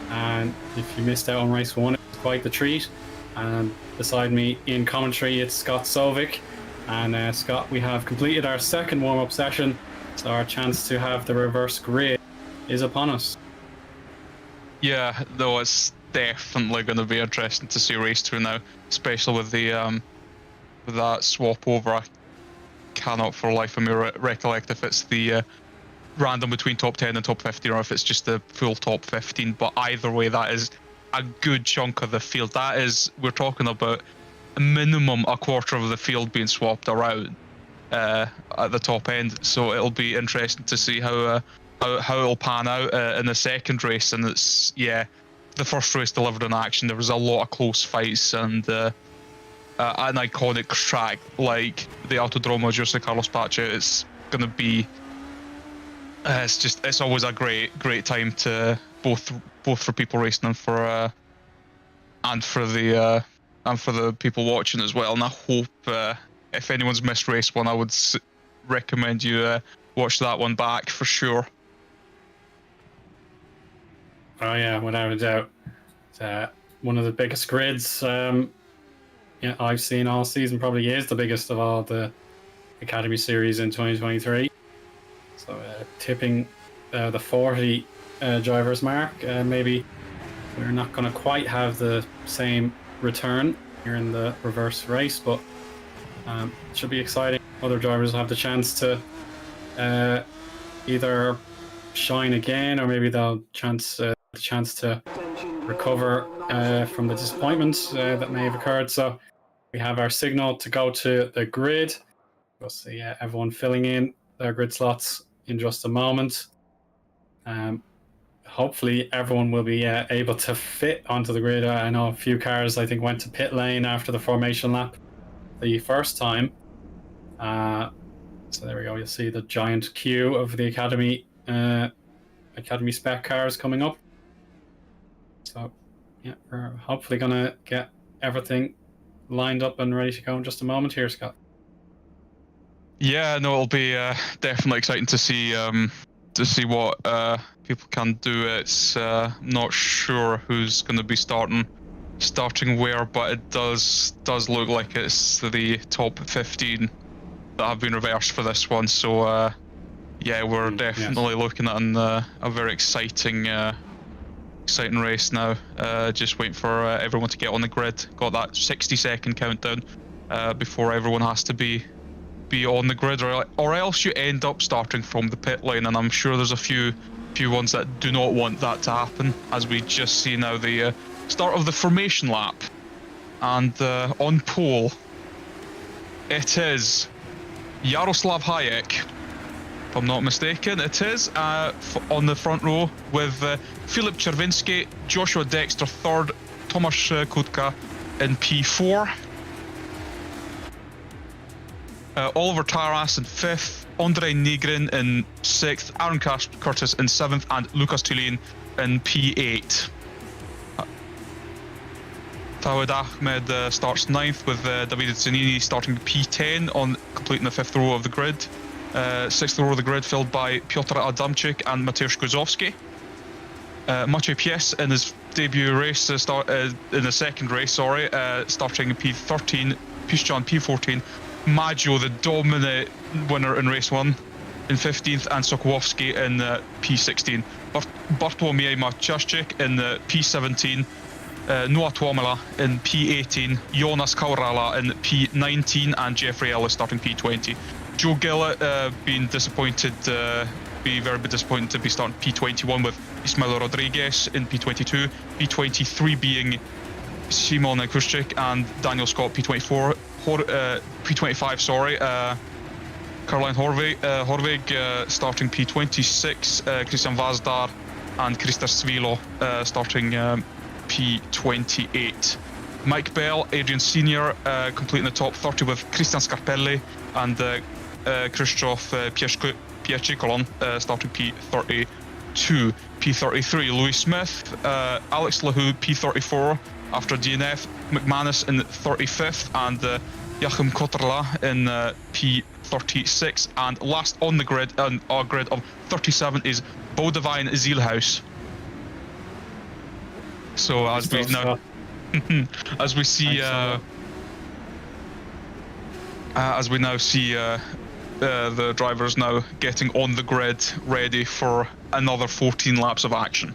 and if you missed out on race 1, it's quite the treat. And beside me in commentary, it's Scott Søvik. And Scott, we have completed our second warm-up session, so our chance to have the reverse grid is upon us. Yeah, though it's definitely going to be interesting to see race 2 now, especially with the with that swap over. I cannot for life of me recollect if it's the random between top 10 and top 15 or if it's just the full top 15, but either way that is a good chunk of the field. That is, we're talking about a minimum a quarter of the field being swapped around at the top end, so it'll be interesting to see how it'll pan out in the second race. And it's, yeah, the first race delivered in action. There was a lot of close fights, and an iconic track like the Autodromo Jose Carlos Pache, it's gonna be it's always a great time to both for people racing and for the people watching as well. And I hope if anyone's missed race 1, I would recommend you watch that one back for sure. Oh yeah, without a doubt. It's one of the biggest grids I've seen all season. Probably is the biggest of all the Academy Series in 2023. So tipping the 40 drivers mark. Maybe we're not going to quite have the same return here in the reverse race, but it should be exciting. Other drivers will have the chance to either shine again, or maybe they'll the chance to recover from the disappointments that may have occurred. So we have our signal to go to the grid. We'll see everyone filling in their grid slots in just a moment. Hopefully everyone will be able to fit onto the grid. I know a few cars, I think, went to pit lane after the formation lap the first time. So there we go. You'll see the giant queue of the Academy spec cars coming up. So yeah, we're hopefully going to get everything lined up and ready to go in just a moment here, Scott. Yeah, no, it'll be definitely exciting to see what people can do. It's not sure who's going to be starting where, but it does look like it's the top 15 that have been reversed for this one. So yeah, we're definitely looking at a very exciting race now. Just waiting for everyone to get on the grid. Got that 60-second countdown before everyone has to be on the grid, or else you end up starting from the pit lane. And I'm sure there's a few ones that do not want that to happen, as we just see now the start of the formation lap. And on pole, it is Jaroslav Hayek, if I'm not mistaken. It is on the front row with Filip Czerwinski, Joshua Dexter third, Tomasz Kutka in P4. Oliver Taras in 5th, Andrei Nigrin in 6th, Aaron Curtis in 7th, and Lucas Tulin in P8. Tawed Ahmed starts 9th, with Davide Zanini starting P10 on completing the 5th row of the grid. 6th row of the grid filled by Piotr Adamczyk and Mateusz Guzowski. Maciej Pies in his debut race, in the second race, starting P13, Piszczan P14, Maggio, the dominant winner in race 1, in 15th, and Sokołowski in P16. Bartłomiej Maciaszczyk in P17, Noah Tuomela in P18, Jonas Kaurala in P19, and Jeffrey Ellis starting P20. Joe Gillett being very disappointed to be starting P21 with Ismail Rodriguez in P22, P23 being Simon Kuszczyk and Daniel Scott P24, P25, Caroline Horvig starting P26, Christian Vazdar and Krista Svilo starting P28. Mike Bell, Adrian Senior completing the top 30 with Christian Scarpelli and Krzysztof Pieszczykolon starting P30. P32, P33, Louis Smith, Alex Lahou, P34 after DNF, McManus in 35th, and Joachim Kotterla in P36, and last on the grid, our grid of 37 is Bodevine Zielhuis. So as we now, as we see, as we now see the drivers now getting on the grid, ready for another 14 laps of action.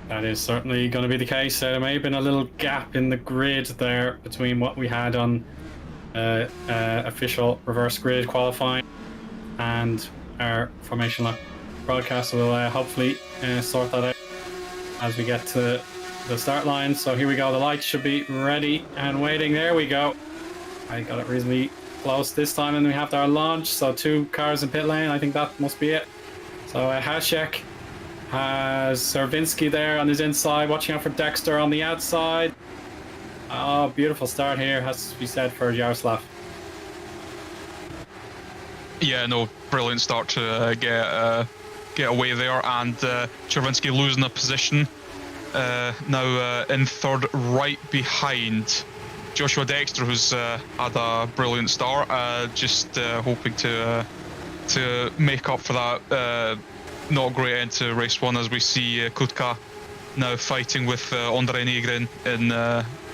That is certainly going to be the case. There may have been a little gap in the grid there between what we had on official reverse grid qualifying and our formation lap broadcast. We'll hopefully sort that out as we get to the start line. So here we go. The lights should be ready and waiting. There we go. I got it reasonably close this time, and we have our launch. So 2 cars in pit lane. I think that must be it. So Hasek has Servinski there on his inside, watching out for Dexter on the outside. Oh, beautiful start here, has to be said, for Jaroslav. Yeah, no, brilliant start to get away there, and Chervinsky losing a position. Now in third, right behind Joshua Dexter, who's had a brilliant start. Just hoping to make up for that not great end to race 1, as we see Kutka now fighting with Andre Negrin in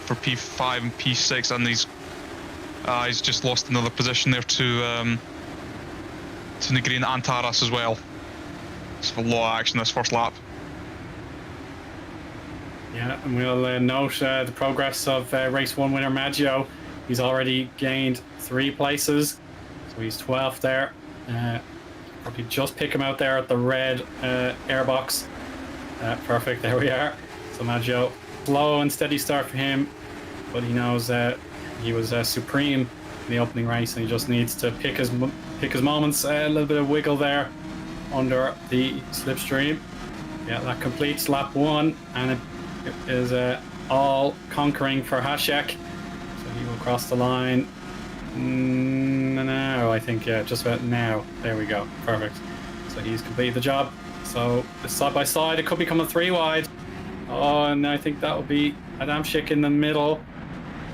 for P5 and P6, and he's just lost another position there to Negrin and Taras as well. It's a lot of action this first lap. Yeah, and we'll note the progress of race 1 winner Maggio. He's already gained 3 places, so he's 12th there. Probably just pick him out there at the red airbox. Perfect, there we are. So Maggio, slow and steady start for him, but he knows he was supreme in the opening race, and he just needs to pick his moments. A little bit of wiggle there under the slipstream. Yeah, that completes lap 1, and it is all conquering for Hasek. So he will cross the line now, I think. Yeah, just about now. There we go. Perfect. So he's completed the job. So side by side, it could become a 3 wide. Oh, and I think that will be Adamczyk in the middle.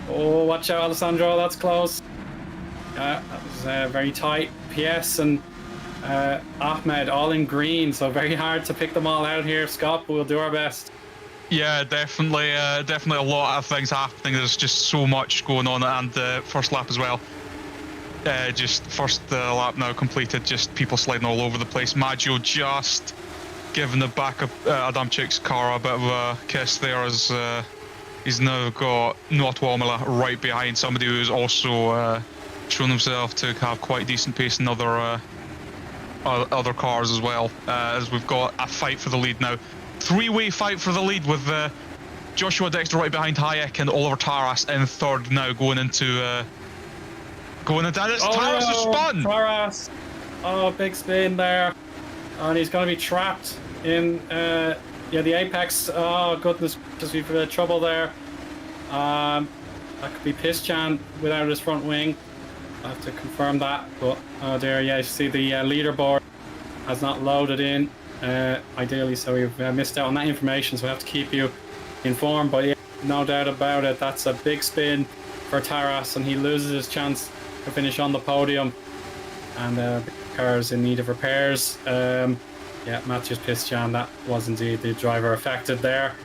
Oh, watch out, Alessandro. That's close. Yeah, that was very tight. PS and Ahmed all in green, so very hard to pick them all out here, Scott, but we'll do our best. Yeah, definitely a lot of things happening. There's just so much going on, and first lap as well. Just first lap now completed, just people sliding all over the place. Maggio just giving the back of Adamczyk's car a bit of a kiss there, as he's now got Noah Tuomela right behind somebody who's also shown himself to have quite decent pace in other cars as well. As we've got a fight for the lead now. 3-way fight for the lead, with Joshua Dexter right behind Hayek and Oliver Taras in third now, going into Taras has spun! Taras! Oh, big spin there. And he's going to be trapped in the apex. Oh, goodness, just we've trouble there. That could be Pischan without his front wing. I have to confirm that, but oh dear, yeah, you see the leaderboard has not loaded in. Ideally, so we've missed out on that information, so we have to keep you informed. But yeah, no doubt about it, that's a big spin for Taras, and he loses his chance to finish on the podium, and the car's in need of repairs. Yeah, Matthias Pischan, that was indeed the driver affected there,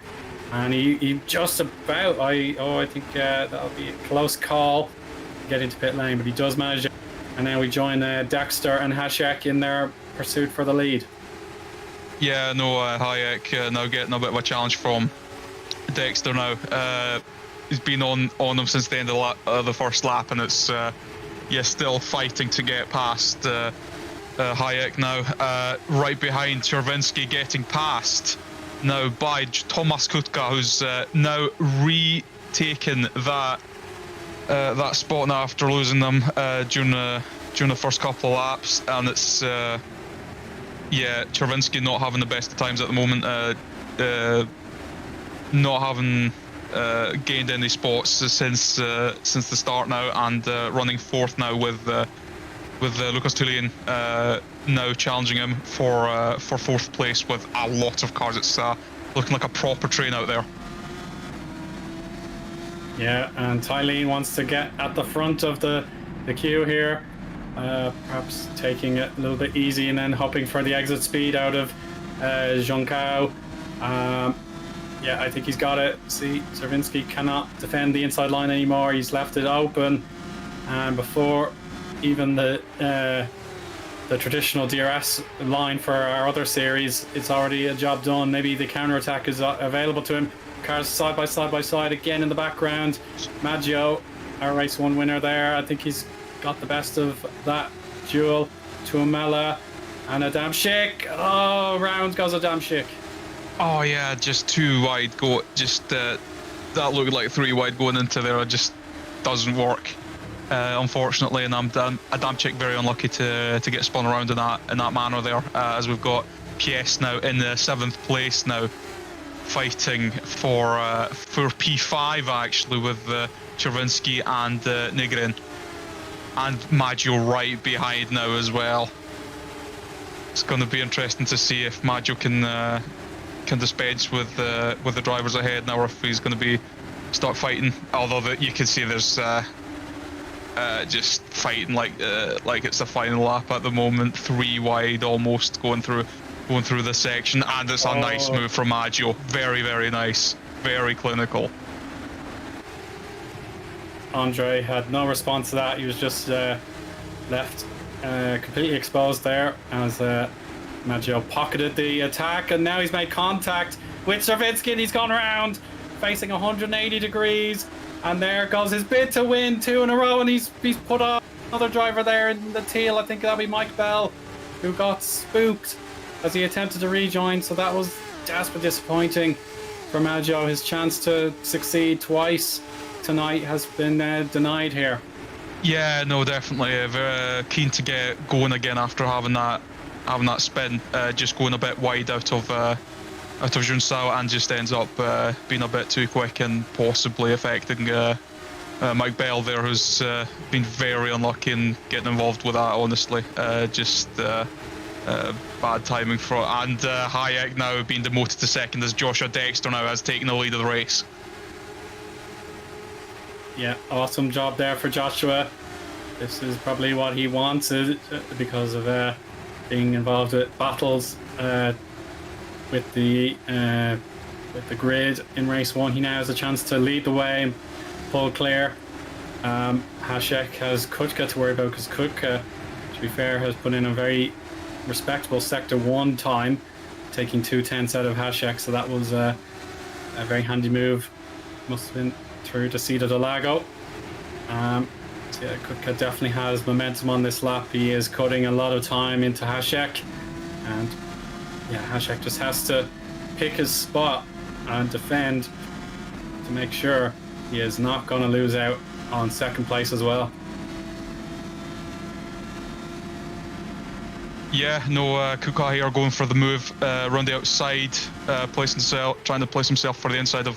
and he just about, I think that'll be a close call to get into pit lane, but he does manage it. And now we join Dexter and Hasek in their pursuit for the lead. Yeah, no, Hayek now getting a bit of a challenge from Dexter now. He's been on him since the end of the first lap, and it's still fighting to get past Hayek now. Right behind Chervinsky, getting passed now by Thomas Kutka, who's now retaken that spot now after losing them during the first couple of laps, and it's Chervinsky not having the best of times at the moment, not having gained any spots since the start now, and running fourth now with with Lucas Tullian now challenging him for 4th place with a lot of cars. It's looking like a proper train out there. Yeah, and Tylene wants to get at the front of the queue here. Perhaps taking it a little bit easy and then hoping for the exit speed out of Zhongkao. Yeah, I think he's got it. See, Czerwinski cannot defend the inside line anymore. He's left it open. And before even the traditional DRS line for our other series, it's already a job done. Maybe the counter-attack is available to him. Cars side by side again in the background. Maggio, our race 1 winner there. I think he's got the best of that duel. Tuamela and Adamczyk. Oh, round goes Adamczyk. Oh yeah, just 2 wide go. Just that looked like 3 wide going into there. It just doesn't work, unfortunately. And Adamczyk very unlucky to get spun around in that manner there. As we've got PS now in the 7th place now, fighting for P5 actually with Czerwinski and Nigrin, and Maggio right behind now as well. It's going to be interesting to see if Maggio can dispense with the drivers ahead now, or if he's going to be start fighting. Although you can see there's just fighting like it's the final lap at the moment. 3 wide almost going through this section, and it's a nice move from Maggio. Very, very nice, very clinical. Andre had no response to that. He was just left completely exposed there as Maggio pocketed the attack, and now he's made contact with Czerwinski, and he's gone around facing 180 degrees, and there goes his bid to win 2 in a row, and he's put on another driver there in the teal. I think that'll be Mike Bell, who got spooked as he attempted to rejoin, so that was desperately disappointing for Maggio. His chance to succeed twice tonight has been denied here. Yeah, no, definitely. Very keen to get going again after having that spin, just going a bit wide out of Junsao, and just ends up being a bit too quick and possibly affecting Mike Bell there, who's been very unlucky in getting involved with that, honestly. Just bad timing for, and Hayek now being demoted to 2nd as Joshua Dexter now has taken the lead of the race. Yeah, awesome job there for Joshua. This is probably what he wanted because of being involved with battles with the grid in race 1. He now has a chance to lead the way and pull clear. Hasek has Kutka to worry about, because Kutka, to be fair, has put in a very respectable sector 1 time, taking 2/10 out of Hasek, so that was a very handy move. Must have been through to Cida del Lago. So yeah, Kutka definitely has momentum on this lap. He is cutting a lot of time into Hasek, and yeah, Hasek just has to pick his spot and defend to make sure he is not going to lose out on 2nd place as well. Yeah, no, Kuka here going for the move around the outside, trying to place himself for the inside of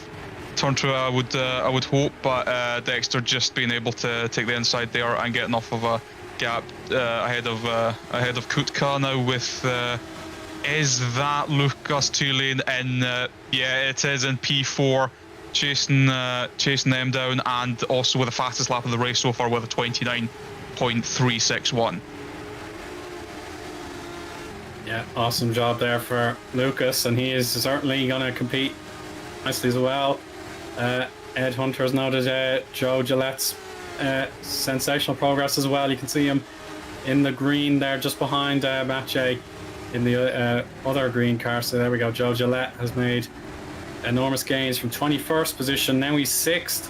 turn 2. I would hope, but Dexter just being able to take the inside there and get enough of a gap ahead of Kutka now. With is that Lucas Tullian in? Yeah, it is in P4, chasing them down, and also with the fastest lap of the race so far with a 29.361. Yeah, awesome job there for Lucas, and he is certainly going to compete nicely as well. Ed Hunter has noted Joe Gillette's sensational progress as well. You can see him in the green there just behind Mathieu in the other green car. So there we go. Joe Gillette has made enormous gains from 21st position. Now he's 6th.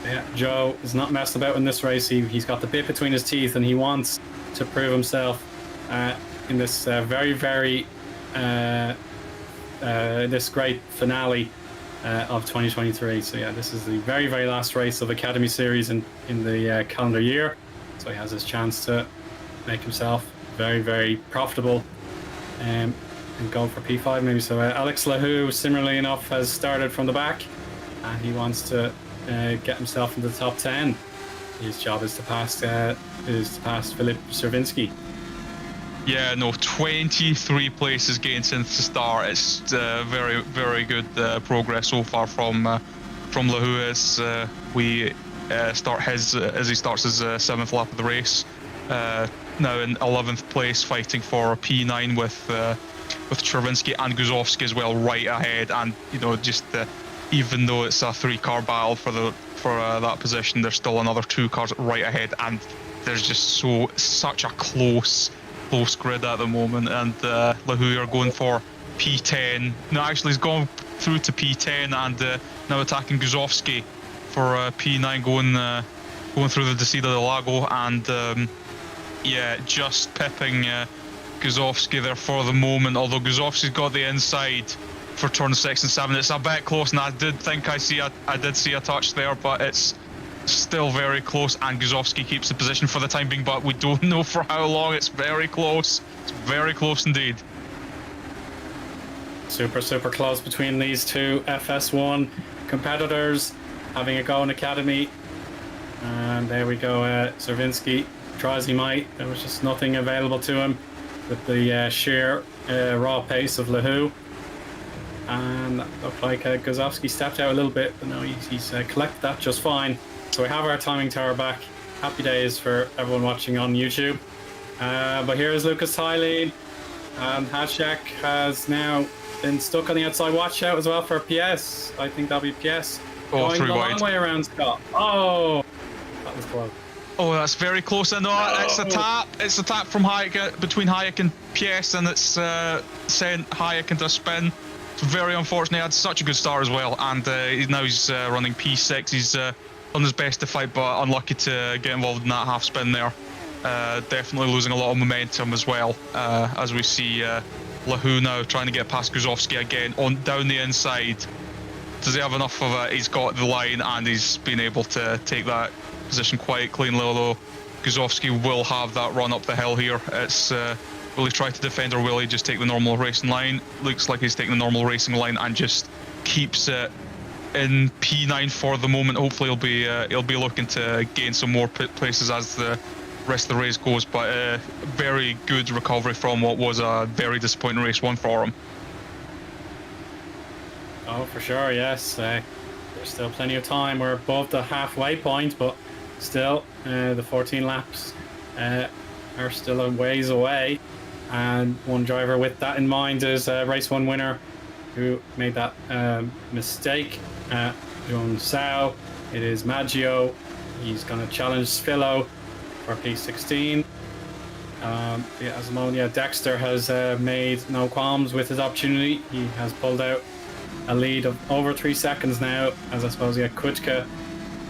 Yeah, Joe is not messed about in this race. He's got the bit between his teeth, and he wants to prove himself in this very, very this great finale of 2023. So yeah, this is the very, very last race of Academy Series in the calendar year. So he has his chance to make himself very, very profitable and go for P5 maybe. So Alex Lahou, similarly enough, has started from the back, and he wants to get himself into the top 10. his job is to pass Philip Servinski. Yeah, no, 23 places gained since the start. It's very, very good progress so far from Lahou as we start his as he starts his 7th lap of the race. Now in 11th place, fighting for P9 with Chervinsky and Guzovsky as well, right ahead. And you know, just even though it's a 3-car battle for that position, there's still another 2 cars right ahead, and there's just such a close grid at the moment. And Lahou are going for P10. No, actually, he's gone through to P10 and now attacking Guzovsky for P9, going through the Descida del Lago, and yeah, just pipping Guzovsky there for the moment. Although Guzovsky's got the inside for turn 6 and 7, it's a bit close, and I did see a touch there, but it's still very close, and Guzovsky keeps the position for the time being, but we don't know for how long. It's very close. It's very close indeed. Super close between these two FS1 competitors having a go in Academy. And there we go. Servinski tries he might. There was just nothing available to him with the sheer raw pace of Lahou. And looked like Guzovsky stepped out a little bit, but no, he's collected that just fine. So we have our timing tower back. Happy days for everyone watching on YouTube. But here is Lucas Tylene, and Hasek has now been stuck on the outside. Watch out as well for PS. I think that'll be PS. Oh, going the long way around Scott. Oh, that was close. Oh, that's very close. And it's a tap. It's a tap from Hayek between Hayek and PS, and it's sent Hayek into a spin. It's very unfortunate. He had such a good start as well, and now he's running P6. He's done his best to fight, but unlucky to get involved in that half spin there. Definitely losing a lot of momentum as well, as we see Lahou now trying to get past Guzovsky again on down the inside. Does he have enough of it? He's got the line, and he's been able to take that position quite cleanly, although Guzovsky will have that run up the hill here. It's will he try to defend, or will he just take the normal racing line? Looks like he's taking the normal racing line and just keeps it in P9 for the moment. Hopefully he'll be looking to gain some more places as the rest of the race goes, but very good recovery from what was a very disappointing race 1 for him. Oh, for sure, yes. There's still plenty of time. We're above the halfway point, but still, the 14 laps are still a ways away. And one driver with that in mind is race 1 winner who made that mistake, Eoin Sao. It is Maggio. He's going to challenge Philo for P16. At the moment, Dexter has made no qualms with his opportunity. He has pulled out a lead of over 3 seconds now, as I suppose Kuchka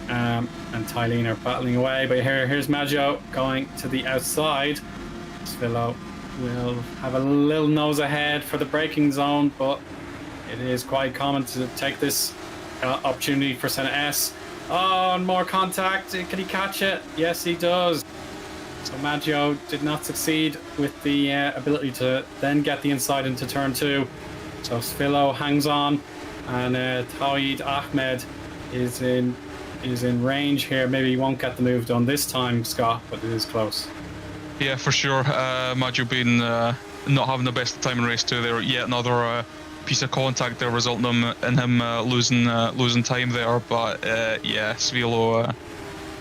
and Tylene are battling away. But here's Maggio going to the outside. Philo will have a little nose ahead for the braking zone, but it is quite common to take this opportunity for Senna S. Oh, and more contact. Can he catch it? Yes, he does. So Maggio did not succeed with the ability to then get the inside into turn 2. So Philo hangs on, and Tawhid Ahmed is in range here. Maybe he won't get the move done this time, Scott, but it is close. Yeah, for sure. Maggio being not having the best time in race 2 there. Yet another piece of contact there, resulting in him losing time there. But yeah, Svilo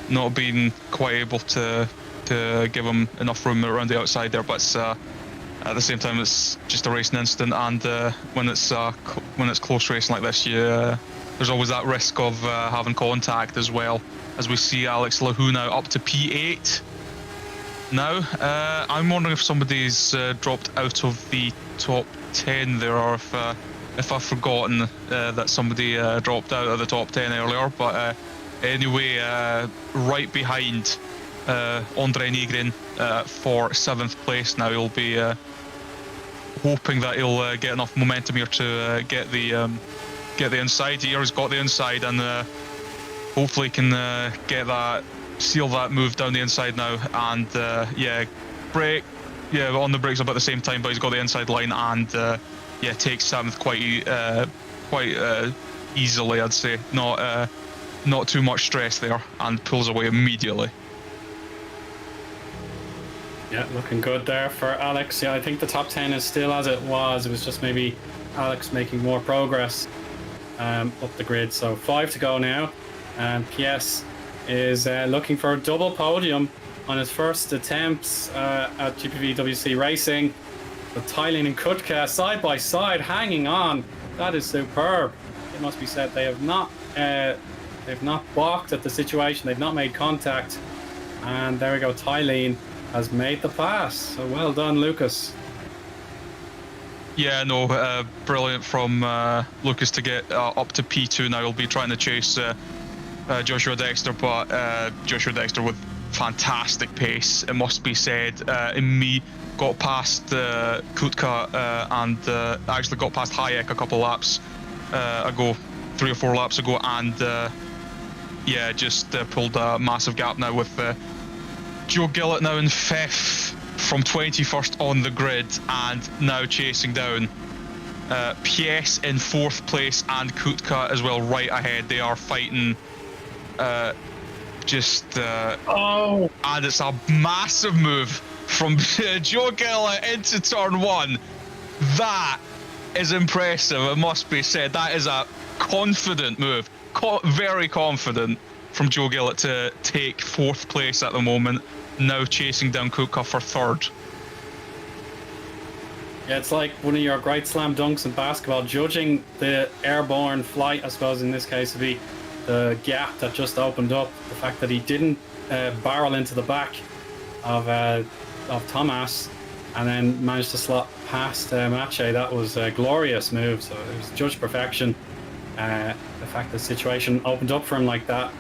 not being quite able to give him enough room around the outside there. But at the same time, it's just a racing incident, and when it's close racing like this, there's always that risk of having contact as well. As we see Alex Lahou now up to P8. Now, I'm wondering if somebody's dropped out of the top 10 there, or if I've forgotten that somebody dropped out of the top 10 earlier. But anyway, right behind Andre Nigrin for 7th place now. He'll be hoping that he'll get enough momentum here to get the inside here. He's got the inside, and hopefully can seal that move down the inside now, and brake, on the brakes about the same time, but he's got the inside line, and takes 7th quite easily, I'd say. not too much stress there and pulls away immediately. Yeah, looking good there for Alex. Yeah, I think the top 10 is still as it was. It was just maybe Alex making more progress up the grid. So 5 to go now. And PS is looking for a double podium on his first attempts at GPVWC racing. But Thailand and Kutka side by side, hanging on. That is superb. It must be said they've not balked at the situation. They've not made contact. And there we go. Thailand has made the pass. So well done, Lucas. Yeah, no, brilliant from Lucas to get up to P2 now. He'll be trying to chase Joshua Dexter, but Joshua Dexter with fantastic pace, it must be said. Got past Kutka and actually got past Hayek a couple laps ago, 3 or 4 laps ago, and yeah, just pulled a massive gap now with Joe Gillett now in 5th from 21st on the grid, and now chasing down PS in 4th place and Kutka as well right ahead. They are fighting and it's a massive move from Joe Gillett into turn 1. That is impressive, it must be said. That is a confident move, very confident from Joe Gillett to take 4th place at the moment, now chasing down Kutka for 3rd. Yeah, it's like one of your great slam dunks in basketball, judging the airborne flight, I suppose in this case would be the gap that just opened up, the fact that he didn't barrel into the back of Thomas and then managed to slot past Mache. That was a glorious move, so it was judged perfection. The fact the situation opened up for him like that,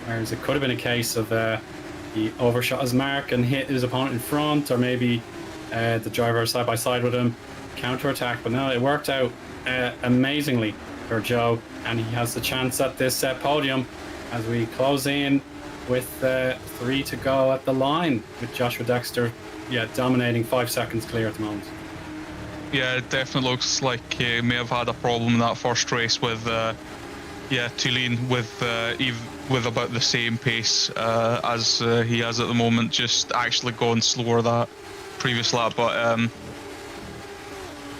whereas it could have been a case of he overshot his mark and hit his opponent in front, or maybe the driver side by side with him, counter attack. But no, it worked out amazingly for Joe, and he has the chance at this podium as we close in with 3 to go at the line, with Joshua Dexter dominating 5 seconds clear at the moment. Yeah, it definitely looks like he may have had a problem in that first race with Tulin with about the same pace as he has at the moment, just actually going slower that previous lap. But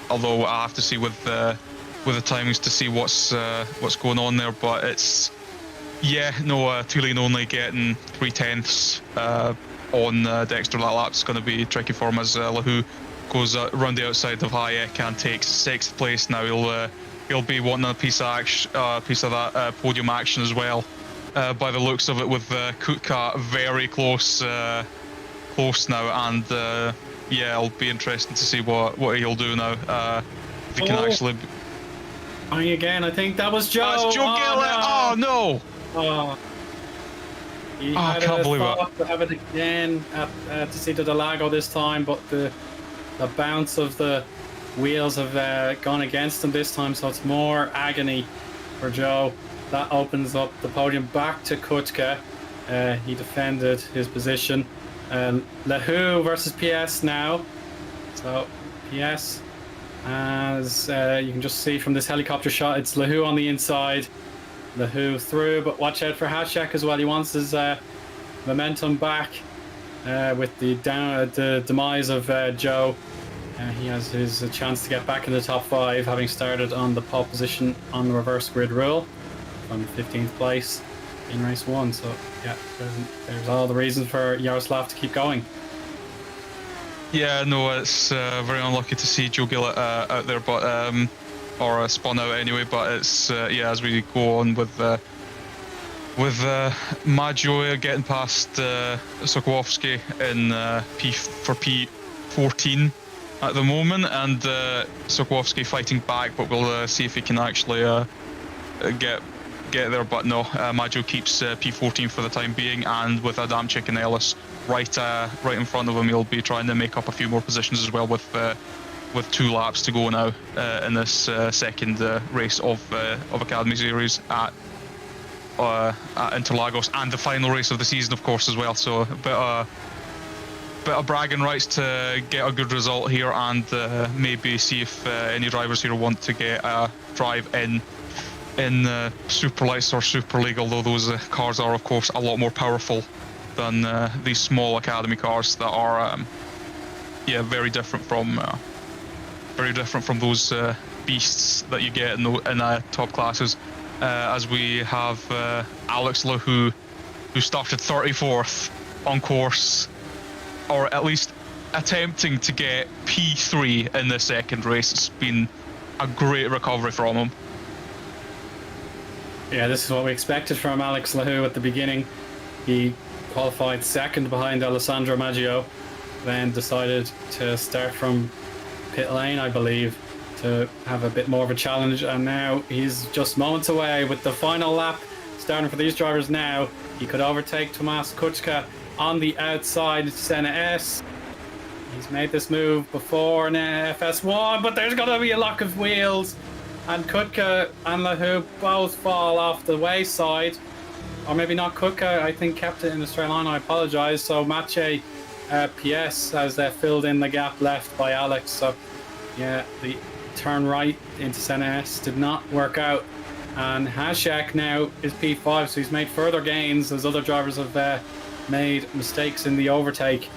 although I have to see with the timings to see what's going on there, but it's Tulin only getting 3/10 on Dexter that lap is going to be tricky for him, as Lahoo goes around the outside of Hayek and takes 6th place now. He'll be wanting a piece of that podium action as well, by the looks of it, with Kutka very close now, and it'll be interesting to see what he'll do now. If he can actually. Again, I think that was Joe. That's Joe Gillett. Oh no! He had I can't believe it. To have it again to see the Delago this time, but the bounce of the wheels have gone against him this time, so it's more agony for Joe. That opens up the podium back to Kutka. He defended his position. Lahoo versus PS now. So PS, as you can just see from this helicopter shot, it's Lahoo on the inside. Lahoo through, but watch out for Hasek as well. He wants his momentum back with the demise of Joe. He has his chance to get back in the top 5, having started on the pole position on the reverse grid rule from 15th place in race 1. So yeah, there's all the reasons for Yaroslav to keep going. Yeah, no, it's very unlucky to see Joe Gillett out there, but or spun out anyway. But it's as we go on with Maggio getting past Sokołowski in P14 at the moment, and Sokołowski fighting back, but we'll see if he can actually get there. But no, Maggio keeps P14 for the time being, and with Adamczyk and Ellis right in front of him, he'll be trying to make up a few more positions as well with 2 laps to go now in this second race of Academy Series at Interlagos, and the final race of the season, of course, as well. So a bit of bragging rights to get a good result here, and maybe see if any drivers here want to get a drive in in Super Lights or Super League, although those cars are, of course, a lot more powerful than these small academy cars that are, very different from those beasts that you get in top classes. As we have Alex LaHoo, who started 34th on course, or at least attempting to get P3 in the second race. It's been a great recovery from him. Yeah, this is what we expected from Alex LaHoo at the beginning. He qualified second behind Alessandro Maggio, then decided to start from pit lane, I believe, to have a bit more of a challenge, and now he's just moments away with the final lap starting for these drivers now. He could overtake Tomasz Kuczka on the outside Senna S. He's made this move before in FS1, but there's going to be a lock of wheels, and Kuczka and LaHoo both fall off the wayside. Or maybe not Kuczka, I think kept it in a straight line, I apologise. So Maciej PS has filled in the gap left by Alex. So yeah, the turn right into Senna S did not work out. And Hasek now is P5, so he's made further gains as other drivers have made mistakes in the overtake.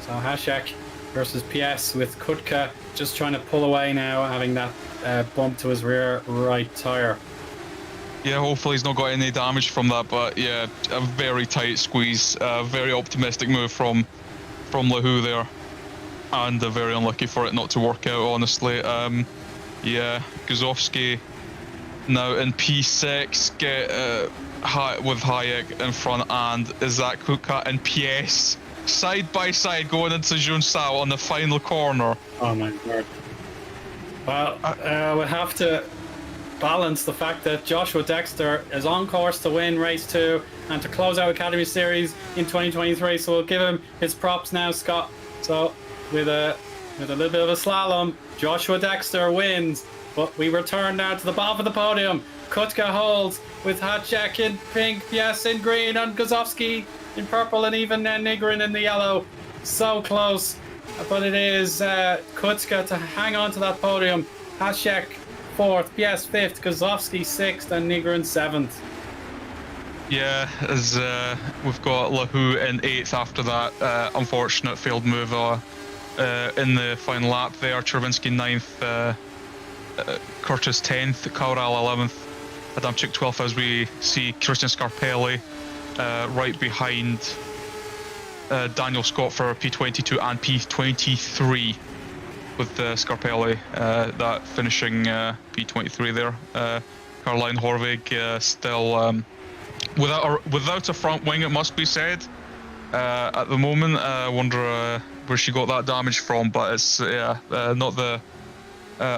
So Hasek versus PS with Kuczka just trying to pull away now, having that bump to his rear right tyre. Yeah, hopefully he's not got any damage from that, but yeah, a very tight squeeze, a very optimistic move from LaHoo there, and very unlucky for it not to work out, honestly. Yeah, Guzowski now in P6, get with Hayek in front, and Izak Kuka and PS side by side going into Junsao on the final corner. Oh my word. Well, we have to balance the fact that Joshua Dexter is on course to win race 2 and to close out Academy Series in 2023, so we'll give him his props now, Scott. So with a little bit of a slalom, Joshua Dexter wins, but we return now to the bottom of the podium. Kuczka holds with Hacek in pink, PS in green, and Guzowski in purple, and even Nigrin in the yellow. So close, but it is Kuczka to hang on to that podium. Hacek 4th, PS 5th, Guzowski 6th, and Nigrin 7th. Yeah, as we've got LaHoo in 8th after that unfortunate failed move in the final lap there. Chervinsky 9th, Curtis 10th, Kaural 11th, Adamczyk 12th, as we see Christian Scarpelli right behind Daniel Scott for P22 and P23, with Scarpelli that finishing P23 there. Caroline Horvig still without a front wing, it must be said, at the moment. I wonder where she got that damage from, but it's not the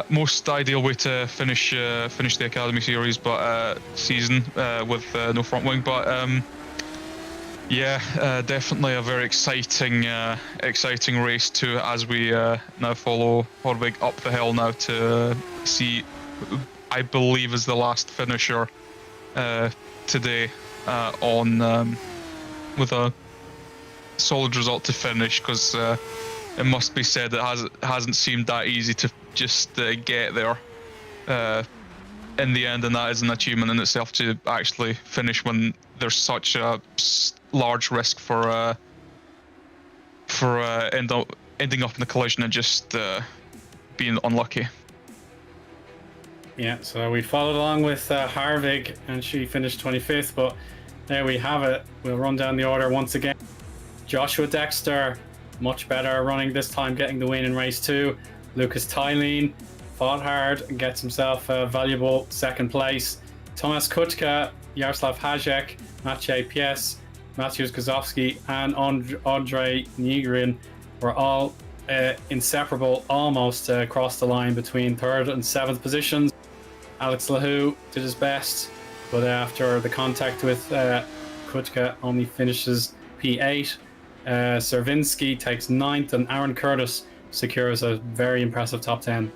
most ideal way to finish the Academy Series season with no front wing. But definitely a very exciting race too, as we now follow Horvig up the hill now to see who I believe is the last finisher today on with a solid result to finish, because it must be said it hasn't seemed that easy to just get there in the end, and that is an achievement in itself, to actually finish when there's such a large risk for ending up in a collision and just being unlucky. Yeah, so we followed along with Harvig, and she finished 25th, but there we have it. We'll run down the order once again. Joshua Dexter, much better running this time, getting the win in race 2. Lucas Tylene fought hard and gets himself a valuable second place. Tomasz Kuczka, Jaroslav Hajek, Maciej Pies, Mateusz Guzowski, and Andrzej Nigrin were all inseparable, almost across the line between 3rd and 7th positions. Alex LaHoo did his best, but after the contact with Kuczka, only finishes P8. Servinsky takes 9th, and Aaron Curtis secures a very impressive top 10.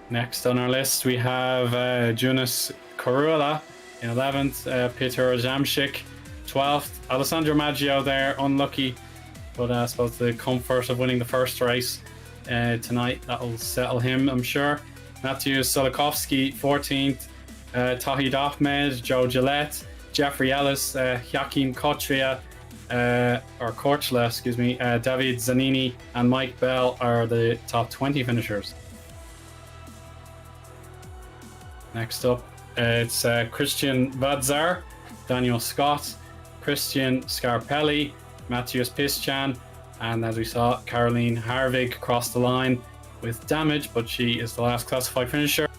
Next on our list, we have Jonas Korula in 11th, Peter Jamsik 12th, Alessandro Maggio there, unlucky, but I suppose the comfort of winning the first race tonight, that'll settle him, I'm sure. Matthew Solikovsky, 14th. Tawhid Ahmed, Joe Gillette, Jeffrey Ellis, Joachim Kotria, or Korchla, excuse me, David Zanini, and Mike Bell are the top 20 finishers. Next up, it's Christian Vadzar, Daniel Scott, Christian Scarpelli, Matthias Pischan, and as we saw, Caroline Harvig crossed the line with damage, but she is the last classified finisher.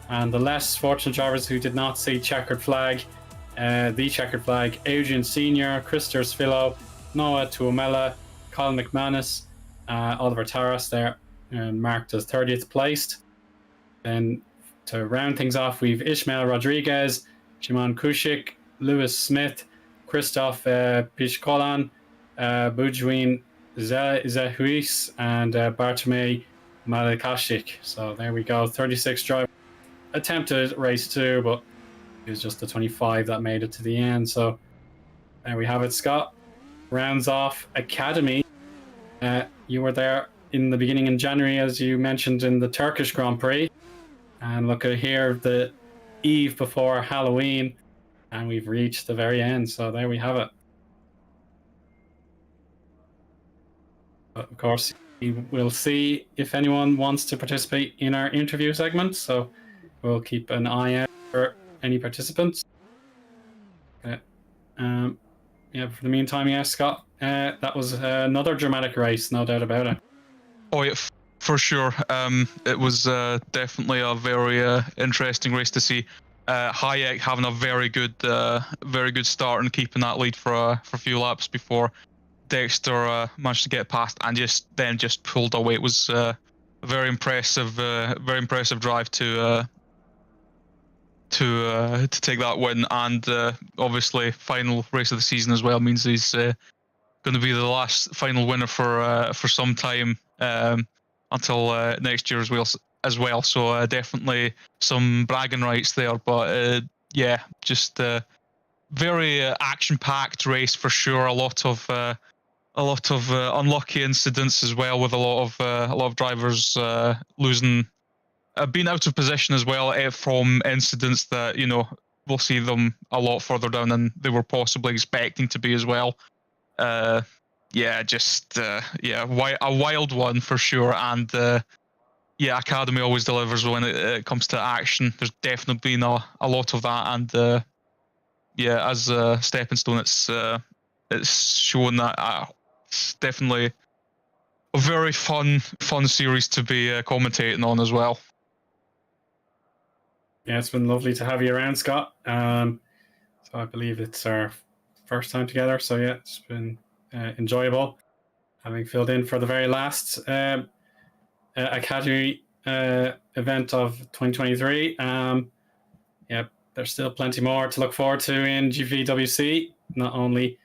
And the less fortunate drivers who did not see checkered flag, the checkered flag, Adrian Senior, Christopher Svillo, Noah Tuomela, Colin McManus, Oliver Taras there, marked as 30th placed. Then to round things off, we've Ishmael Rodriguez, Shimon Kushik, Lewis Smith, Christoph Pichkolan, Bujwin Zehuis, and Bartomei Malakashik. So there we go, 36 drivers attempted race 2, but it was just the 25 that made it to the end. So there we have it. Scott rounds off Academy. You were there in the beginning in January, as you mentioned, in the Turkish Grand Prix. And look at here, the eve before Halloween, and we've reached the very end. So there we have it. But of course, we'll see if anyone wants to participate in our interview segment. So we'll keep an eye out for any participants. Yeah, for the meantime, yeah, Scott, that was another dramatic race, no doubt about it. Oh, yeah, for sure. It was definitely a very interesting race to see. Hayek having a very good start and keeping that lead for a few laps before Dexter managed to get past and just pulled away. It was a very impressive drive to take that win, and obviously final race of the season as well means he's going to be the last final winner for some time until next year as well. So definitely some bragging rights there, but yeah, just a very action-packed race for sure. A lot of unlucky incidents as well, with a lot of drivers losing, being out of position as well from incidents that, you know, we'll see them a lot further down than they were possibly expecting to be as well. A wild one for sure. And yeah, Academy always delivers when it comes to action. There's definitely been a lot of that, and yeah, as a stepping stone, it's shown that it's definitely a very fun series to be commentating on as well. Yeah, it's been lovely to have you around, Scott. So I believe it's our first time together. So yeah, it's been enjoyable having filled in for the very last Academy event of 2023. Yeah, there's still plenty more to look forward to in GPVWC, not only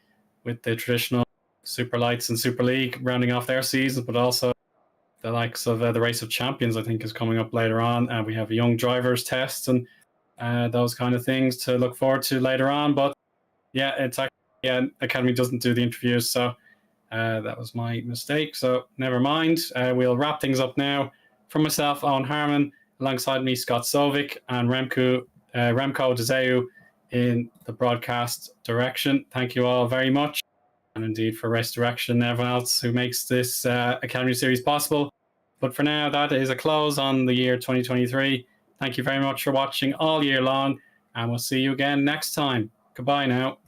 with the traditional Super Lights and Super League rounding off their season, but also the likes of the Race of Champions, I think, is coming up later on. And we have young drivers tests and those kind of things to look forward to later on. But yeah, it's actually, yeah, Academy doesn't do the interviews, so that was my mistake. So never mind. We'll wrap things up now. From myself, Eoin Harmon, alongside me, Scott Søvik, and Remco Dezeu in the broadcast direction. Thank you all very much. And indeed for Race Direction and everyone else who makes this Academy Series possible. But for now, that is a close on the year 2023. Thank you very much for watching all year long, and we'll see you again next time. Goodbye now.